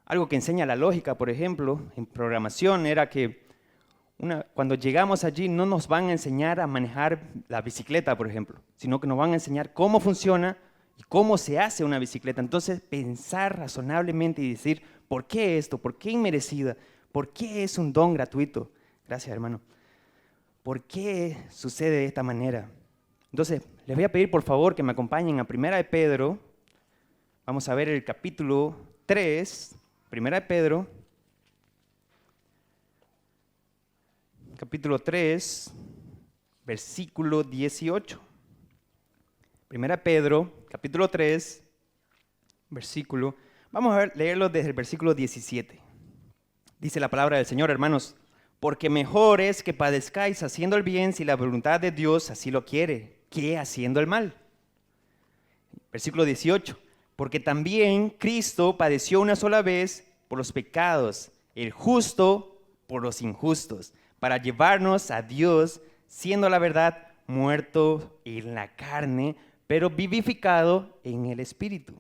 Algo que enseña la lógica, por ejemplo, en programación, era que cuando llegamos allí no nos van a enseñar a manejar la bicicleta, por ejemplo, sino que nos van a enseñar cómo funciona y cómo se hace una bicicleta. Entonces, pensar razonablemente y decir, ¿por qué esto? ¿Por qué inmerecida? ¿Por qué es un don gratuito? Gracias, hermano. ¿Por qué sucede de esta manera? Entonces, les voy a pedir por favor que me acompañen a 1 de Pedro. Vamos a ver el capítulo 3, 1 de Pedro, capítulo 3, versículo 18. 1 Pedro, capítulo 3, versículo, vamos a leerlo desde el versículo 17. Dice la palabra del Señor, hermanos, porque mejor es que padezcáis haciendo el bien si la voluntad de Dios así lo quiere, que haciendo el mal. Versículo 18, porque también Cristo padeció una sola vez por los pecados, el justo por los injustos, para llevarnos a Dios, siendo la verdad muerto en la carne, pero vivificado en el Espíritu.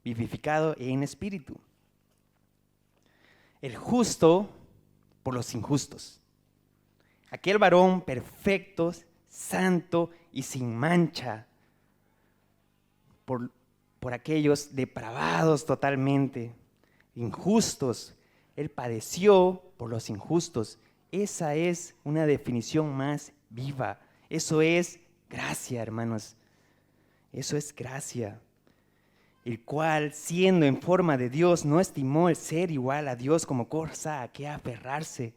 Vivificado en Espíritu. El justo por los injustos. Aquel varón perfecto, santo y sin mancha, por aquellos depravados totalmente, injustos. Él padeció por los injustos. Esa es una definición más viva. Eso es gracia, hermanos. Eso es gracia. El cual, siendo en forma de Dios, no estimó el ser igual a Dios como cosa a que aferrarse.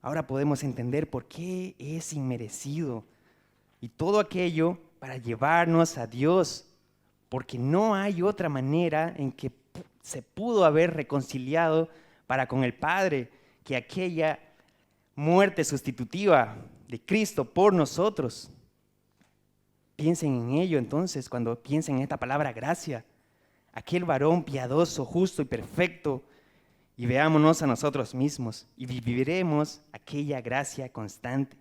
Ahora podemos entender por qué es inmerecido. Y todo aquello para llevarnos a Dios. Porque no hay otra manera en que se pudo haber reconciliado para con el Padre que aquella muerte sustitutiva de Cristo por nosotros. Piensen en ello entonces cuando piensen en esta palabra gracia. Aquel varón piadoso, justo y perfecto. Y veámonos a nosotros mismos y viviremos aquella gracia constante.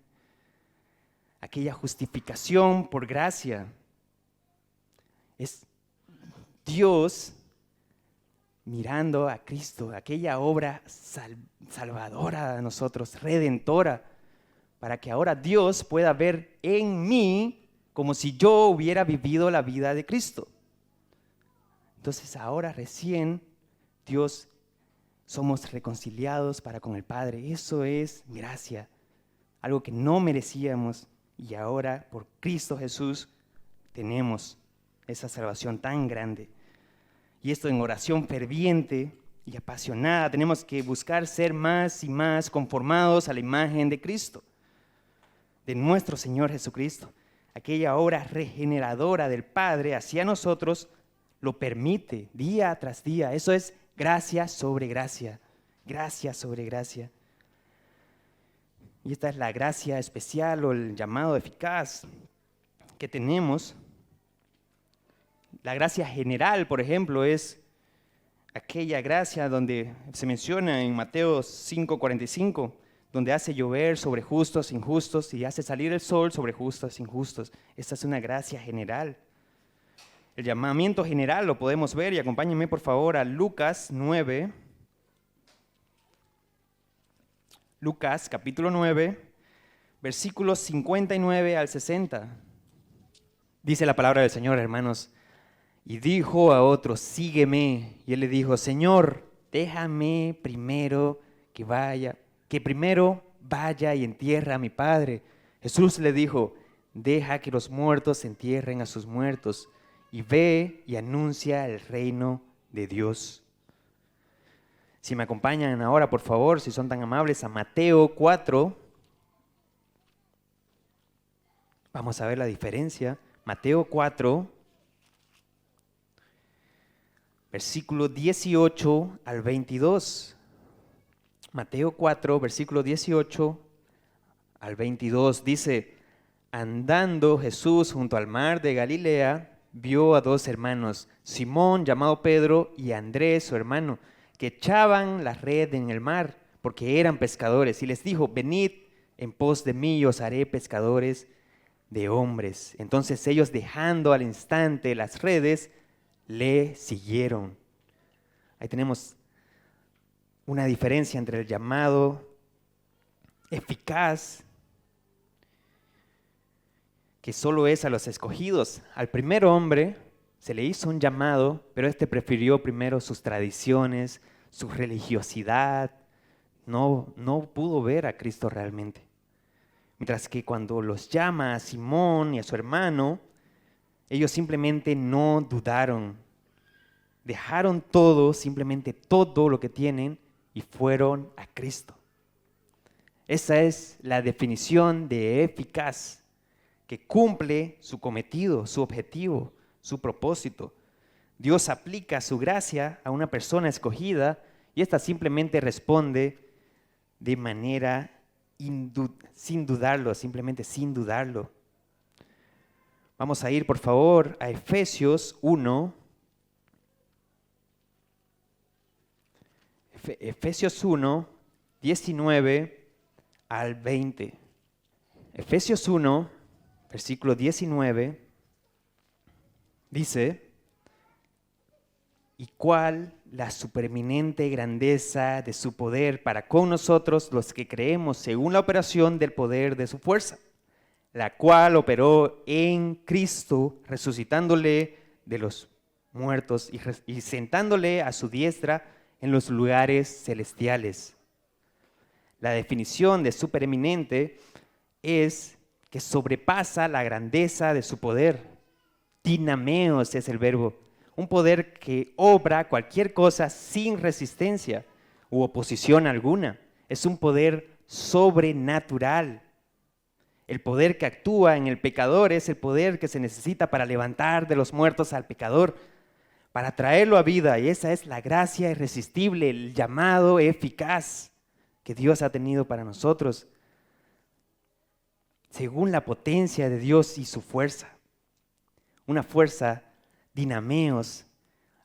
Aquella justificación por gracia. Es Dios mirando a Cristo, aquella obra salvadora de nosotros, redentora, para que ahora Dios pueda ver en mí como si yo hubiera vivido la vida de Cristo. Entonces ahora recién Dios somos reconciliados para con el Padre. Eso es gracia, algo que no merecíamos y ahora por Cristo Jesús tenemos esa salvación tan grande. Y esto en oración ferviente y apasionada. Tenemos que buscar ser más y más conformados a la imagen de Cristo, de nuestro Señor Jesucristo. Aquella obra regeneradora del Padre hacia nosotros lo permite día tras día. Eso es gracia sobre gracia. Gracia sobre gracia. Y esta es la gracia especial o el llamado eficaz que tenemos. La gracia general, por ejemplo, es aquella gracia donde se menciona en Mateo 5:45, donde hace llover sobre justos, injustos, y hace salir el sol sobre justos, injustos. Esta es una gracia general. El llamamiento general lo podemos ver, y acompáñenme por favor a Lucas 9. Lucas capítulo 9, versículos 59 al 60. Dice la palabra del Señor, hermanos. Y dijo a otro, sígueme. Y él le dijo, Señor, déjame primero que primero vaya y entierre a mi padre. Jesús le dijo, deja que los muertos entierren a sus muertos y ve y anuncia el reino de Dios. Si me acompañan ahora, por favor, si son tan amables, a Mateo 4. Vamos a ver la diferencia. Mateo 4. Versículo 18 al 22. Mateo 4, versículo 18 al 22 dice: andando Jesús junto al mar de Galilea, vio a dos hermanos, Simón llamado Pedro y Andrés su hermano, que echaban la red en el mar, porque eran pescadores, y les dijo: venid en pos de mí y os haré pescadores de hombres. Entonces ellos, dejando al instante las redes, le siguieron. Ahí tenemos una diferencia entre el llamado eficaz, que solo es a los escogidos. Al primer hombre se le hizo un llamado, pero este prefirió primero sus tradiciones, su religiosidad. No pudo ver a Cristo realmente. Mientras que cuando los llama a Simón y a su hermano, ellos simplemente no dudaron. Dejaron todo, simplemente todo lo que tienen, y fueron a Cristo. Esa es la definición de eficaz, que cumple su cometido, su objetivo, su propósito. Dios aplica su gracia a una persona escogida y ésta simplemente responde de manera sin dudarlo, simplemente sin dudarlo. Vamos a ir, por favor, a Efesios 1. Efesios 1, 19 al 20. Efesios 1, versículo 19, dice: ¿y cuál la supereminente grandeza de su poder para con nosotros los que creemos, según la operación del poder de su fuerza, la cual operó en Cristo, resucitándole de los muertos y sentándole a su diestra en los lugares celestiales? La definición de supereminente es que sobrepasa la grandeza de su poder. Dinameos es el verbo. Un poder que obra cualquier cosa sin resistencia u oposición alguna. Es un poder sobrenatural. El poder que actúa en el pecador es el poder que se necesita para levantar de los muertos al pecador, para traerlo a vida. Y esa es la gracia irresistible, el llamado eficaz que Dios ha tenido para nosotros, según la potencia de Dios y su fuerza. Una fuerza dinameos,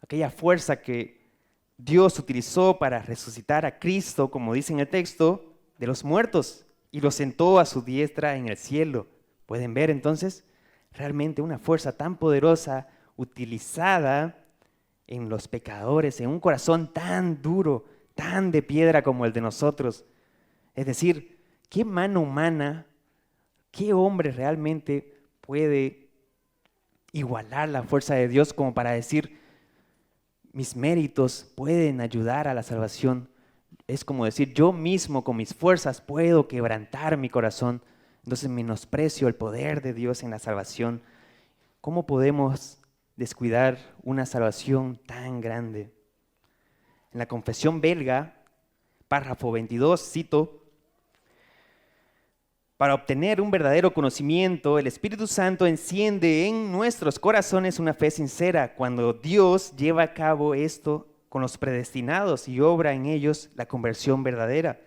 aquella fuerza que Dios utilizó para resucitar a Cristo, como dice en el texto, de los muertos, y lo sentó a su diestra en el cielo. ¿Pueden ver entonces? Realmente una fuerza tan poderosa utilizada en los pecadores, en un corazón tan duro, tan de piedra como el de nosotros. Es decir, ¿qué mano humana, qué hombre realmente puede igualar la fuerza de Dios como para decir: mis méritos pueden ayudar a la salvación? Es como decir: yo mismo con mis fuerzas puedo quebrantar mi corazón. Entonces menosprecio el poder de Dios en la salvación. ¿Cómo podemos descuidar una salvación tan grande? En la Confesión Belga, párrafo 22, cito: para obtener un verdadero conocimiento, el Espíritu Santo enciende en nuestros corazones una fe sincera cuando Dios lleva a cabo esto con los predestinados y obra en ellos la conversión verdadera.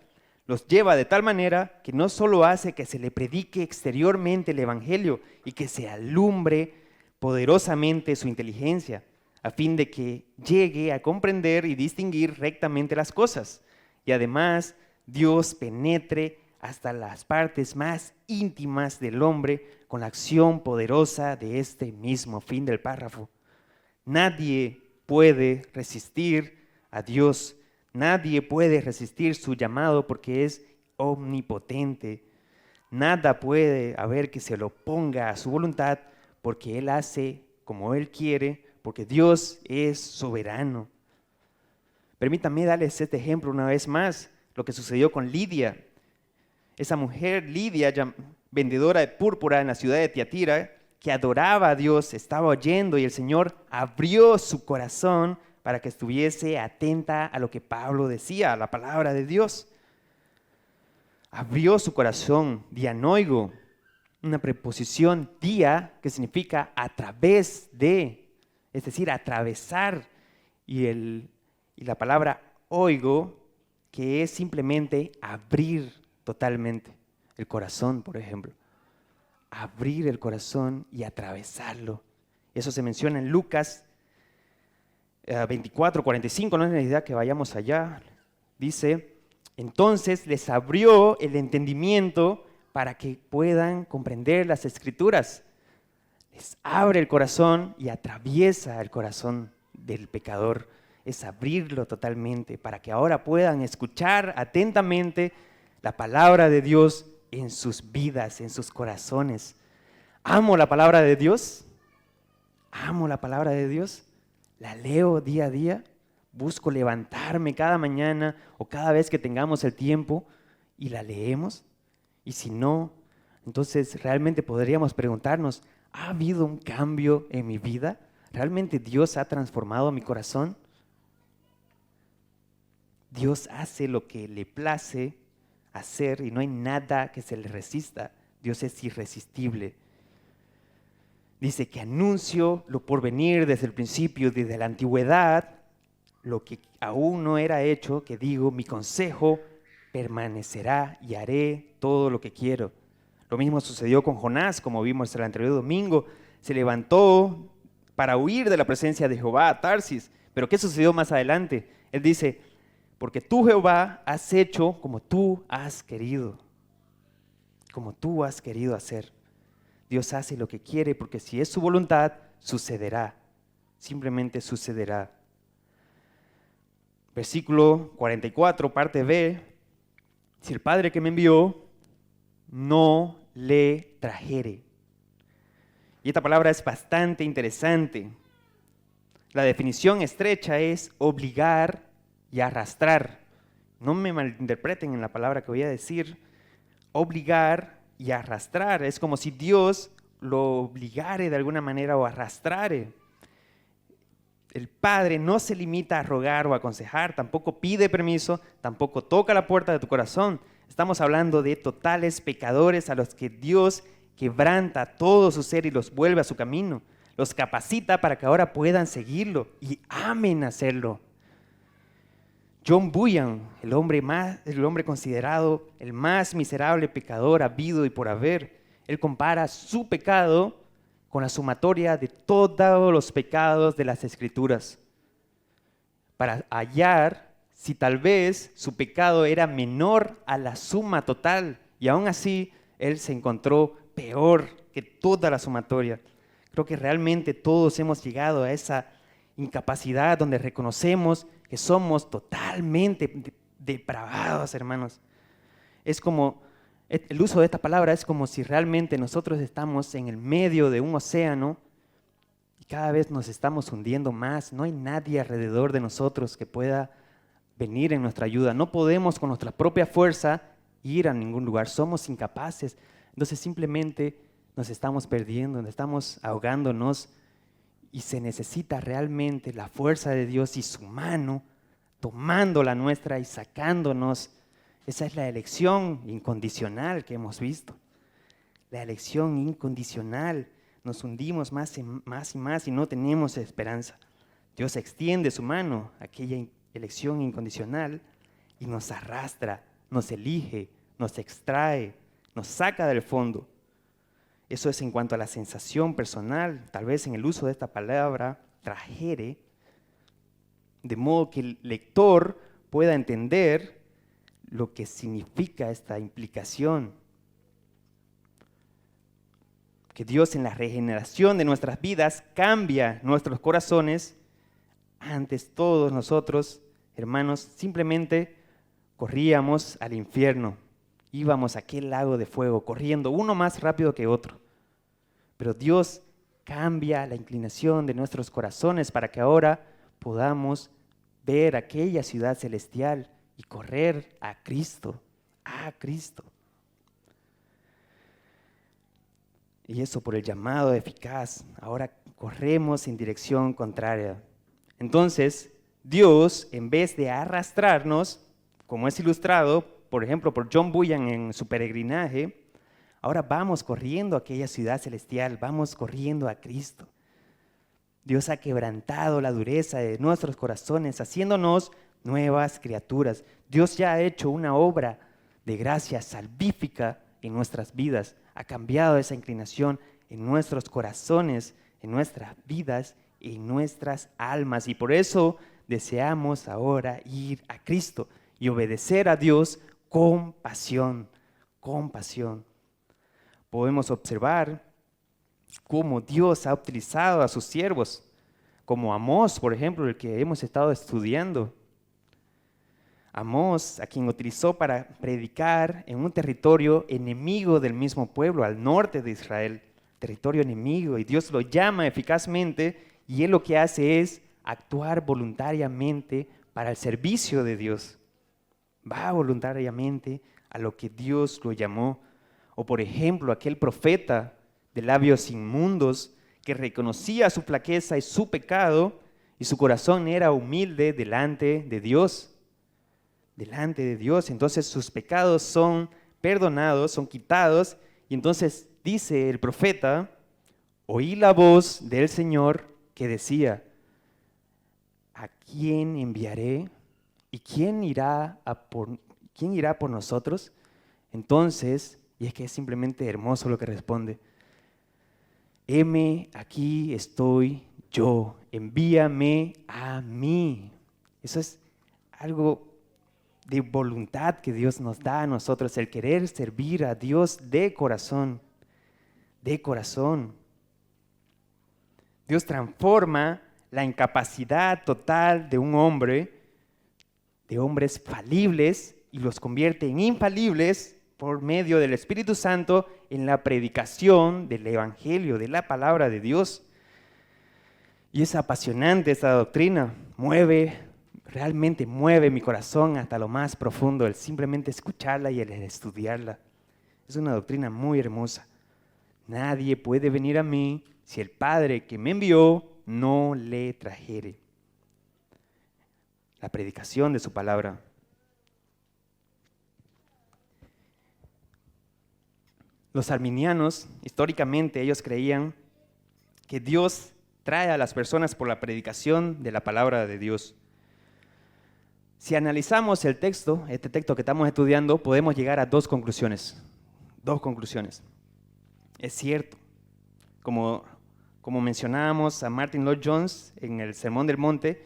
Los lleva de tal manera que no solo hace que se le predique exteriormente el Evangelio y que se alumbre poderosamente su inteligencia, a fin de que llegue a comprender y distinguir rectamente las cosas. Y además, Dios penetre hasta las partes más íntimas del hombre con la acción poderosa de este mismo. Fin del párrafo. Nadie puede resistir a Dios. Nadie puede resistir su llamado porque es omnipotente. Nada puede haber que se lo oponga a su voluntad porque Él hace como Él quiere, porque Dios es soberano. Permítanme darles este ejemplo una vez más, lo que sucedió con Lidia. Esa mujer, Lidia, vendedora de púrpura en la ciudad de Tiatira, que adoraba a Dios, estaba oyendo y el Señor abrió su corazón para que estuviese atenta a lo que Pablo decía, a la palabra de Dios. Abrió su corazón, dianoigo, una preposición dia que significa a través de, es decir, atravesar, y la palabra oigo que es simplemente abrir totalmente el corazón, por ejemplo. Abrir el corazón y atravesarlo. Eso se menciona en Lucas 24:45, no es necesidad que vayamos allá. Dice, entonces les abrió el entendimiento para que puedan comprender las Escrituras. Les abre el corazón y atraviesa el corazón del pecador. Es abrirlo totalmente para que ahora puedan escuchar atentamente la palabra de Dios en sus vidas, en sus corazones. Amo la palabra de Dios. Amo la palabra de Dios. La leo día a día. Busco levantarme cada mañana o cada vez que tengamos el tiempo y la leemos. Y si no, entonces realmente podríamos preguntarnos, ¿ha habido un cambio en mi vida? ¿Realmente Dios ha transformado mi corazón? Dios hace lo que le place hacer y no hay nada que se le resista. Dios es irresistible. Dice que anuncio lo por venir desde el principio, desde la antigüedad, lo que aún no era hecho, que digo, mi consejo permanecerá y haré todo lo que quiero. Lo mismo sucedió con Jonás, como vimos el anterior domingo. Se levantó para huir de la presencia de Jehová a Tarsis. Pero ¿qué sucedió más adelante? Él dice, porque tú, Jehová, has hecho como tú has querido hacer. Dios hace lo que quiere porque si es su voluntad, sucederá. Simplemente sucederá. Versículo 44, parte B. Si el Padre que me envió no le trajere. Y esta palabra es bastante interesante. La definición estrecha es obligar y arrastrar. No me malinterpreten en la palabra que voy a decir. Obligar y arrastrar. Es como si Dios lo obligare de alguna manera o arrastrare. El Padre no se limita a rogar o aconsejar, tampoco pide permiso, tampoco toca la puerta de tu corazón. Estamos hablando de totales pecadores a los que Dios quebranta todo su ser y los vuelve a su camino. Los capacita para que ahora puedan seguirlo y amen hacerlo. John Bunyan, el hombre considerado el más miserable pecador habido y por haber, él compara su pecado con la sumatoria de todos los pecados de las Escrituras, para hallar si tal vez su pecado era menor a la suma total, y aún así él se encontró peor que toda la sumatoria. Creo que realmente todos hemos llegado a esa incapacidad donde reconocemos que somos totalmente depravados, hermanos. Es como, el uso de esta palabra es como si realmente nosotros estamos en el medio de un océano y cada vez nos estamos hundiendo más. No hay nadie alrededor de nosotros que pueda venir en nuestra ayuda. No podemos con nuestra propia fuerza ir a ningún lugar. Somos incapaces. Entonces simplemente nos estamos perdiendo, nos estamos ahogándonos. Y se necesita realmente la fuerza de Dios y su mano tomando la nuestra y sacándonos. Esa es la elección incondicional que hemos visto. La elección incondicional. Nos hundimos más y más y no tenemos esperanza. Dios extiende su mano, aquella elección incondicional, y nos arrastra, nos elige, nos extrae, nos saca del fondo. Eso es en cuanto a la sensación personal, tal vez en el uso de esta palabra, trajere, de modo que el lector pueda entender lo que significa esta implicación. Que Dios en la regeneración de nuestras vidas cambia nuestros corazones. Antes todos nosotros, hermanos, simplemente corríamos al infierno. Íbamos a aquel lago de fuego, corriendo uno más rápido que otro. Pero Dios cambia la inclinación de nuestros corazones para que ahora podamos ver aquella ciudad celestial y correr a Cristo, a Cristo. Y eso por el llamado eficaz. Ahora corremos en dirección contraria. Entonces, Dios, en vez de arrastrarnos, como es ilustrado, por ejemplo, por John Bunyan en su peregrinaje, ahora vamos corriendo a aquella ciudad celestial, vamos corriendo a Cristo. Dios ha quebrantado la dureza de nuestros corazones, haciéndonos nuevas criaturas. Dios ya ha hecho una obra de gracia salvífica en nuestras vidas. Ha cambiado esa inclinación en nuestros corazones, en nuestras vidas, en nuestras almas. Y por eso deseamos ahora ir a Cristo y obedecer a Dios con pasión, con pasión. Podemos observar cómo Dios ha utilizado a sus siervos, como Amós, por ejemplo, el que hemos estado estudiando. Amós, a quien utilizó para predicar en un territorio enemigo del mismo pueblo, al norte de Israel, territorio enemigo, y Dios lo llama eficazmente, y él lo que hace es actuar voluntariamente para el servicio de Dios. Va voluntariamente a lo que Dios lo llamó. O por ejemplo, aquel profeta de labios inmundos que reconocía su flaqueza y su pecado, y su corazón era humilde delante de Dios. Delante de Dios, entonces sus pecados son perdonados, son quitados, y entonces dice el profeta: oí la voz del Señor que decía, ¿a quién enviaré? ¿Y quién irá por nosotros? Entonces, y es que es simplemente hermoso lo que responde: heme, aquí estoy yo, envíame a mí. Eso es algo de voluntad que Dios nos da a nosotros, el querer servir a Dios de corazón, de corazón. Dios transforma la incapacidad total de un hombre, de hombres falibles, y los convierte en infalibles por medio del Espíritu Santo en la predicación del Evangelio, de la palabra de Dios. Y es apasionante esta doctrina, realmente mueve mi corazón hasta lo más profundo, el simplemente escucharla y el estudiarla. Es una doctrina muy hermosa. Nadie puede venir a mí si el Padre que me envió no le trajere. La predicación de su palabra. Los arminianos, históricamente, ellos creían que Dios trae a las personas por la predicación de la palabra de Dios. Si analizamos el texto, este texto que estamos estudiando, podemos llegar a dos conclusiones. Dos conclusiones. Es cierto, como mencionábamos a Martin Lloyd-Jones en el Sermón del Monte,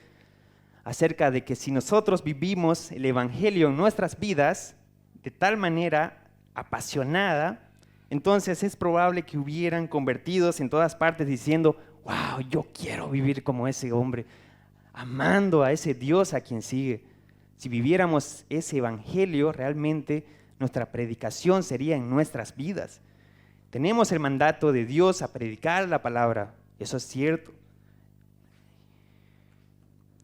acerca de que si nosotros vivimos el Evangelio en nuestras vidas de tal manera apasionada, entonces es probable que hubieran convertidos en todas partes diciendo, wow, yo quiero vivir como ese hombre, amando a ese Dios a quien sigue. Si viviéramos ese Evangelio, realmente nuestra predicación sería en nuestras vidas. Tenemos el mandato de Dios a predicar la palabra, eso es cierto.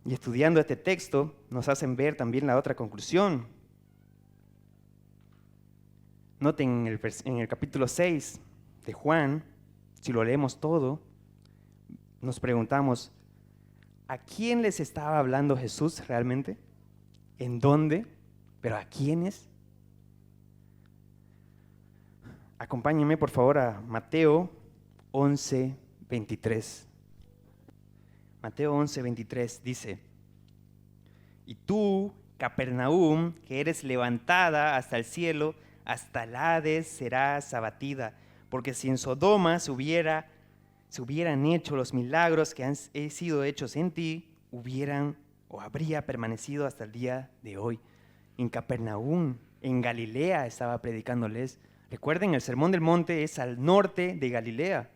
Y estudiando este texto nos hacen ver también la otra conclusión. Noten en el capítulo 6 de Juan, si lo leemos todo, nos preguntamos, ¿a quién les estaba hablando Jesús realmente? ¿En dónde? ¿Pero a quiénes? Acompáñenme por favor a Mateo 11:23. Mateo 11:23 dice, y tú, Capernaum, que eres levantada hasta el cielo, hasta el Hades serás abatida, porque si en Sodoma se hubieran hecho los milagros que han sido hechos en ti, habría permanecido hasta el día de hoy. En Capernaum, en Galilea, estaba predicándoles. Recuerden, el Sermón del Monte es al norte de Galilea.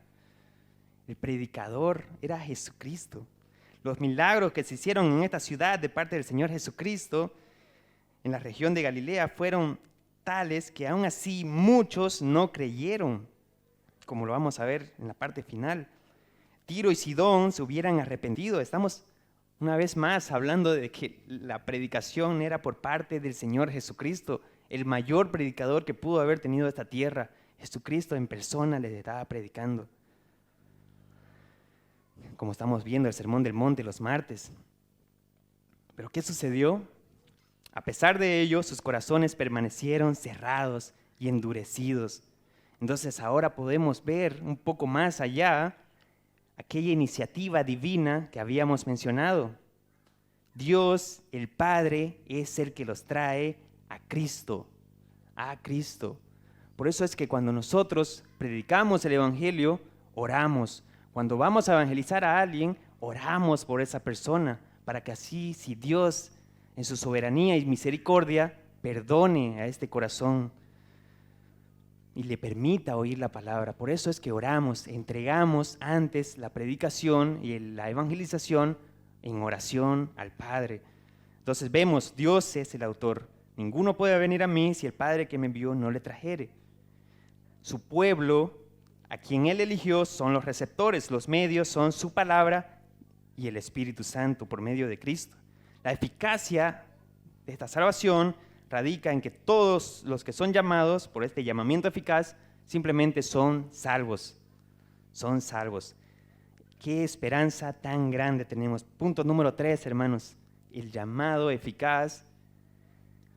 El predicador era Jesucristo. Los milagros que se hicieron en esta ciudad de parte del Señor Jesucristo, en la región de Galilea, fueron tales que aún así muchos no creyeron, como lo vamos a ver en la parte final. Tiro y Sidón se hubieran arrepentido. Estamos una vez más hablando de que la predicación era por parte del Señor Jesucristo, el mayor predicador que pudo haber tenido esta tierra. Jesucristo en persona les estaba predicando. Como estamos viendo el Sermón del Monte los martes. ¿Pero qué sucedió? A pesar de ello, sus corazones permanecieron cerrados y endurecidos. Entonces ahora podemos ver un poco más allá aquella iniciativa divina que habíamos mencionado. Dios, el Padre, es el que los trae a Cristo. A Cristo. Por eso es que cuando nosotros predicamos el Evangelio, oramos. Cuando vamos a evangelizar a alguien, oramos por esa persona, para que así, si Dios en su soberanía y misericordia, perdone a este corazón y le permita oír la palabra. Por eso es que oramos, entregamos antes la predicación y la evangelización en oración al Padre. Entonces vemos, Dios es el autor. Ninguno puede venir a mí si el Padre que me envió no le trajere. Su pueblo, a quien Él eligió, son los receptores. Los medios son su palabra y el Espíritu Santo por medio de Cristo. La eficacia de esta salvación radica en que todos los que son llamados por este llamamiento eficaz simplemente son salvos. Son salvos. Qué esperanza tan grande tenemos. Punto número 3, hermanos. El llamado eficaz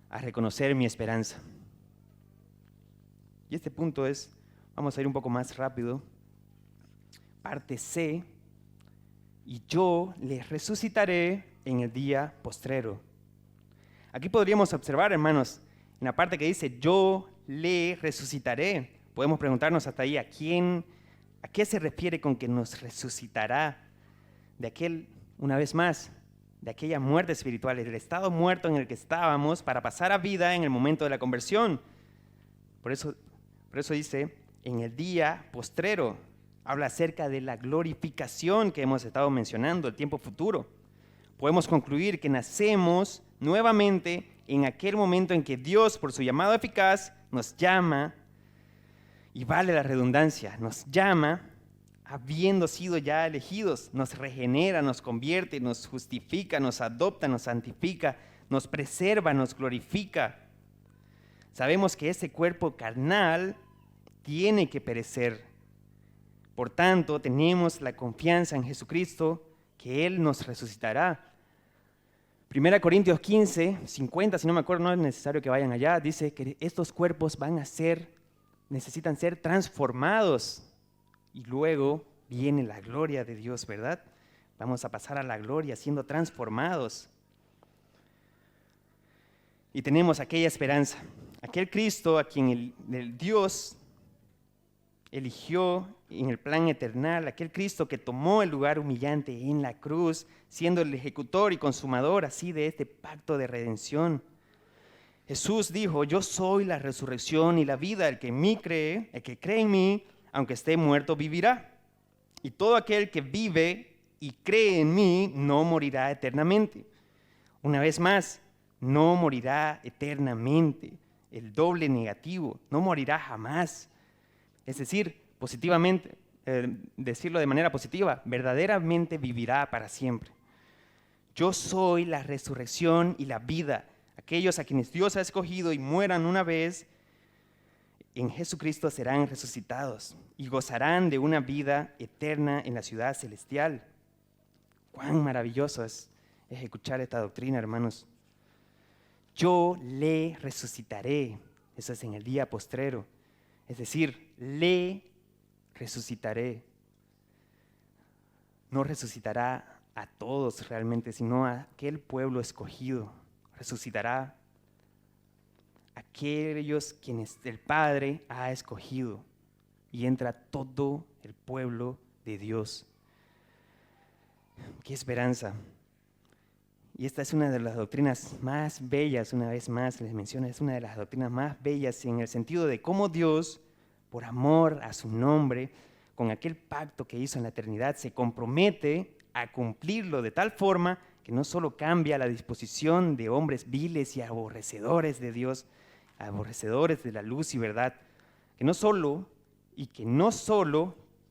a reconocer mi esperanza. Y este punto es, vamos a ir un poco más rápido. Parte C. Y yo les resucitaré en el día postrero. Aquí podríamos observar, hermanos, en la parte que dice, yo le resucitaré. Podemos preguntarnos hasta ahí, ¿a qué se refiere con que nos resucitará? De aquel, una vez más, de aquella muerte espiritual, del estado muerto en el que estábamos para pasar a vida en el momento de la conversión. Por eso dice, en el día postrero, habla acerca de la glorificación que hemos estado mencionando, el tiempo futuro. Podemos concluir que nacemos nuevamente en aquel momento en que Dios, por su llamado eficaz, nos llama, y vale la redundancia, nos llama habiendo sido ya elegidos, nos regenera, nos convierte, nos justifica, nos adopta, nos santifica, nos preserva, nos glorifica. Sabemos que ese cuerpo carnal tiene que perecer. Por tanto, tenemos la confianza en Jesucristo que Él nos resucitará. 1 Corintios 15, 50, si no me acuerdo, no es necesario que vayan allá, dice que estos cuerpos necesitan ser transformados y luego viene la gloria de Dios, ¿verdad? Vamos a pasar a la gloria siendo transformados. Y tenemos aquella esperanza, aquel Cristo a quien el Dios eligió en el plan eternal, aquel Cristo que tomó el lugar humillante en la cruz, siendo el ejecutor y consumador así de este pacto de redención. Jesús dijo, yo soy la resurrección y la vida, el que cree en mí, aunque esté muerto, vivirá. Y todo aquel que vive y cree en mí no morirá eternamente. Una vez más, no morirá eternamente. El doble negativo, no morirá jamás. Es decir, positivamente, decirlo de manera positiva, verdaderamente vivirá para siempre. Yo soy la resurrección y la vida. Aquellos a quienes Dios ha escogido y mueran una vez, en Jesucristo serán resucitados y gozarán de una vida eterna en la ciudad celestial. Cuán maravilloso es escuchar esta doctrina, hermanos. Yo le resucitaré. Eso es en el día postrero. Es decir, le resucitaré. No resucitará a todos realmente, sino a aquel pueblo escogido. Resucitará a aquellos quienes el Padre ha escogido. Y entra todo el pueblo de Dios. ¡Qué esperanza! Y esta es una de las doctrinas más bellas, una vez más les menciono, es una de las doctrinas más bellas en el sentido de cómo Dios, por amor a su nombre, con aquel pacto que hizo en la eternidad, se compromete a cumplirlo de tal forma que no solo cambia la disposición de hombres viles y aborrecedores de Dios, aborrecedores de la luz y verdad, que no solo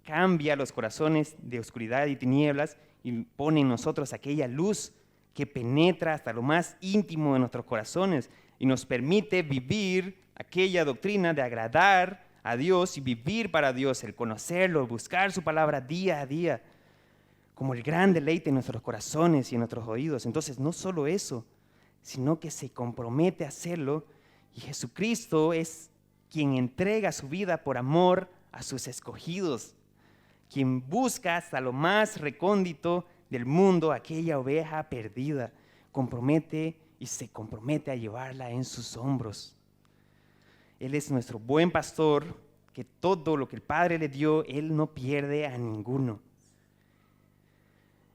cambia los corazones de oscuridad y tinieblas y pone en nosotros aquella luz que penetra hasta lo más íntimo de nuestros corazones y nos permite vivir aquella doctrina de agradar a Dios y vivir para Dios, el conocerlo, buscar su palabra día a día, como el gran deleite en nuestros corazones y en nuestros oídos. Entonces, no solo eso, sino que se compromete a hacerlo y Jesucristo es quien entrega su vida por amor a sus escogidos, quien busca hasta lo más recóndito del mundo aquella oveja perdida. compromete y se compromete a llevarla en sus hombros. Él es nuestro buen pastor, que todo lo que el Padre le dio, Él no pierde a ninguno.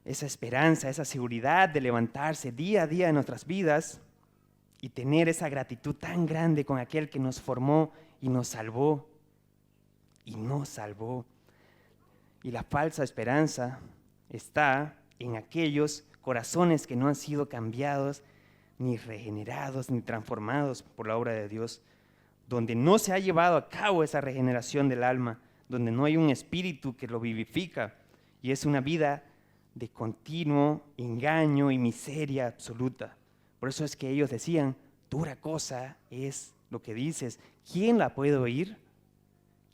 Esa esperanza, esa seguridad de levantarse día a día en nuestras vidas y tener esa gratitud tan grande con aquel que nos formó y nos salvó. Y nos salvó. Y la falsa esperanza está en aquellos corazones que no han sido cambiados, ni regenerados, ni transformados por la obra de Dios, donde no se ha llevado a cabo esa regeneración del alma, donde no hay un espíritu que lo vivifica, y es una vida de continuo engaño y miseria absoluta. Por eso es que ellos decían, dura cosa es lo que dices, ¿quién la puede oír?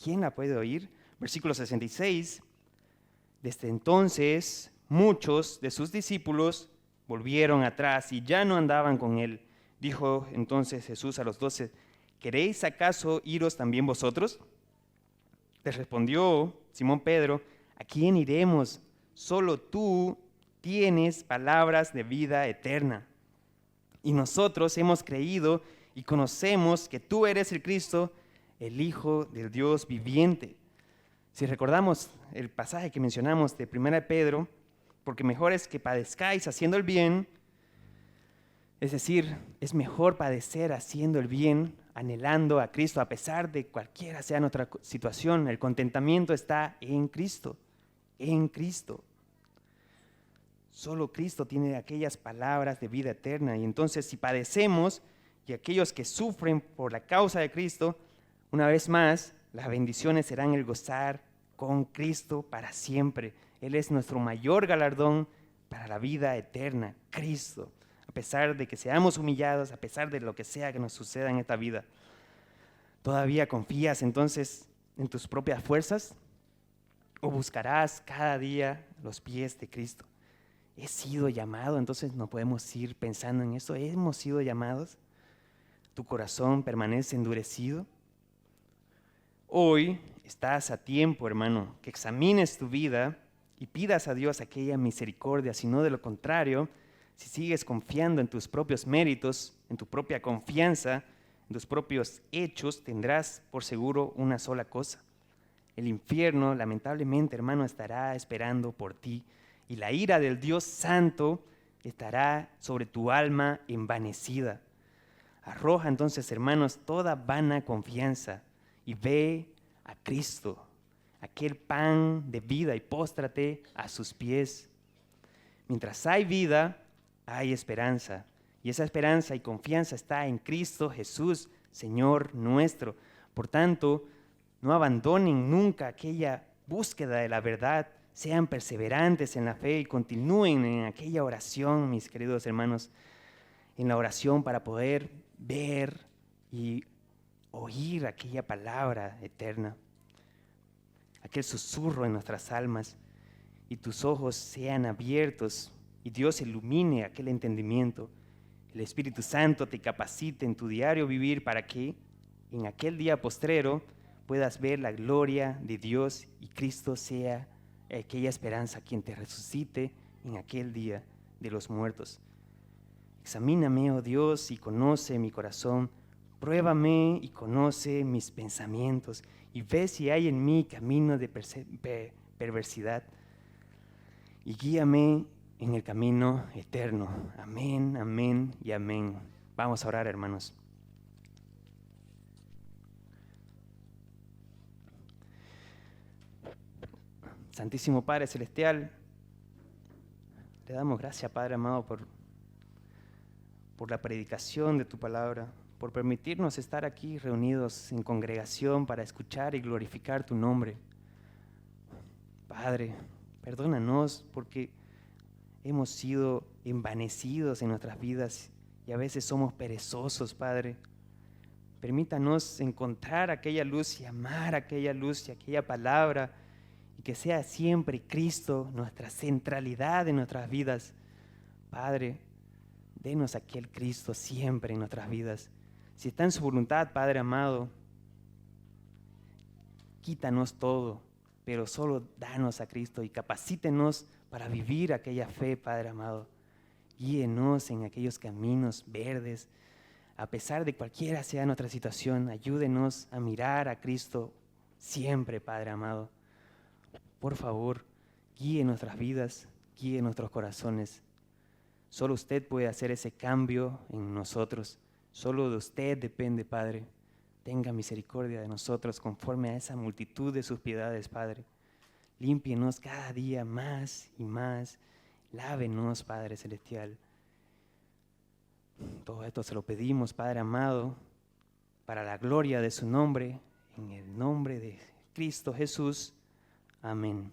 ¿Quién la puede oír? Versículo 66, desde entonces muchos de sus discípulos volvieron atrás y ya no andaban con él. Dijo entonces Jesús a los 12, ¿queréis acaso iros también vosotros? Les respondió Simón Pedro, ¿a quién iremos? Solo tú tienes palabras de vida eterna. Y nosotros hemos creído y conocemos que tú eres el Cristo, el Hijo del Dios viviente. Si recordamos el pasaje que mencionamos de 1 Pedro, porque mejor es que padezcáis haciendo el bien, es decir, es mejor padecer haciendo el bien, anhelando a Cristo, a pesar de cualquiera sea nuestra situación. El contentamiento está en Cristo, en Cristo. Solo Cristo tiene aquellas palabras de vida eterna. Y entonces si padecemos, y aquellos que sufren por la causa de Cristo, una vez más, las bendiciones serán el gozar con Cristo para siempre. Él es nuestro mayor galardón para la vida eterna, Cristo. A pesar de que seamos humillados, a pesar de lo que sea que nos suceda en esta vida, ¿todavía confías entonces en tus propias fuerzas? ¿O buscarás cada día los pies de Cristo? He sido llamado, entonces no podemos ir pensando en eso. Hemos sido llamados. ¿Tu corazón permanece endurecido? Hoy estás a tiempo, hermano, que examines tu vida y pidas a Dios aquella misericordia, si no de lo contrario, si sigues confiando en tus propios méritos, en tu propia confianza, en tus propios hechos, tendrás por seguro una sola cosa. El infierno, lamentablemente, hermano, estará esperando por ti y la ira del Dios Santo estará sobre tu alma envanecida. Arroja entonces, hermanos, toda vana confianza y ve a Cristo, aquel pan de vida, y póstrate a sus pies. Mientras hay vida, hay esperanza. Y esa esperanza y confianza está en Cristo Jesús, Señor nuestro. Por tanto, no abandonen nunca aquella búsqueda de la verdad. Sean perseverantes en la fe y continúen en aquella oración, mis queridos hermanos, en la oración para poder ver y oír aquella palabra eterna, aquel susurro en nuestras almas, y tus ojos sean abiertos y Dios ilumine aquel entendimiento. El Espíritu Santo te capacite en tu diario vivir para que en aquel día postrero puedas ver la gloria de Dios y Cristo sea aquella esperanza quien te resucite en aquel día de los muertos. Examíname, oh Dios, y conoce mi corazón. Pruébame y conoce mis pensamientos y ve si hay en mí camino de perversidad y guíame en el camino eterno. Amén, amén y amén. Vamos a orar, hermanos. Santísimo Padre Celestial, le damos gracias, Padre amado, por la predicación de tu palabra, por permitirnos estar aquí reunidos en congregación para escuchar y glorificar tu nombre. Padre, perdónanos porque hemos sido envanecidos en nuestras vidas y a veces somos perezosos, Padre. Permítanos encontrar aquella luz y amar aquella luz y aquella palabra, y que sea siempre Cristo nuestra centralidad en nuestras vidas. Padre, denos aquel Cristo siempre en nuestras vidas. Si está en su voluntad, Padre amado, quítanos todo, pero solo danos a Cristo y capacítenos para vivir aquella fe, Padre amado. Guíenos en aquellos caminos verdes. A pesar de cualquiera sea nuestra situación, ayúdenos a mirar a Cristo siempre, Padre amado. Por favor, guíe nuestras vidas, guíe nuestros corazones. Solo usted puede hacer ese cambio en nosotros. Solo de usted depende, Padre. Tenga misericordia de nosotros conforme a esa multitud de sus piedades, Padre. Límpienos cada día más y más. Lávenos, Padre Celestial. Todo esto se lo pedimos, Padre amado, para la gloria de su nombre, en el nombre de Cristo Jesús. Amén.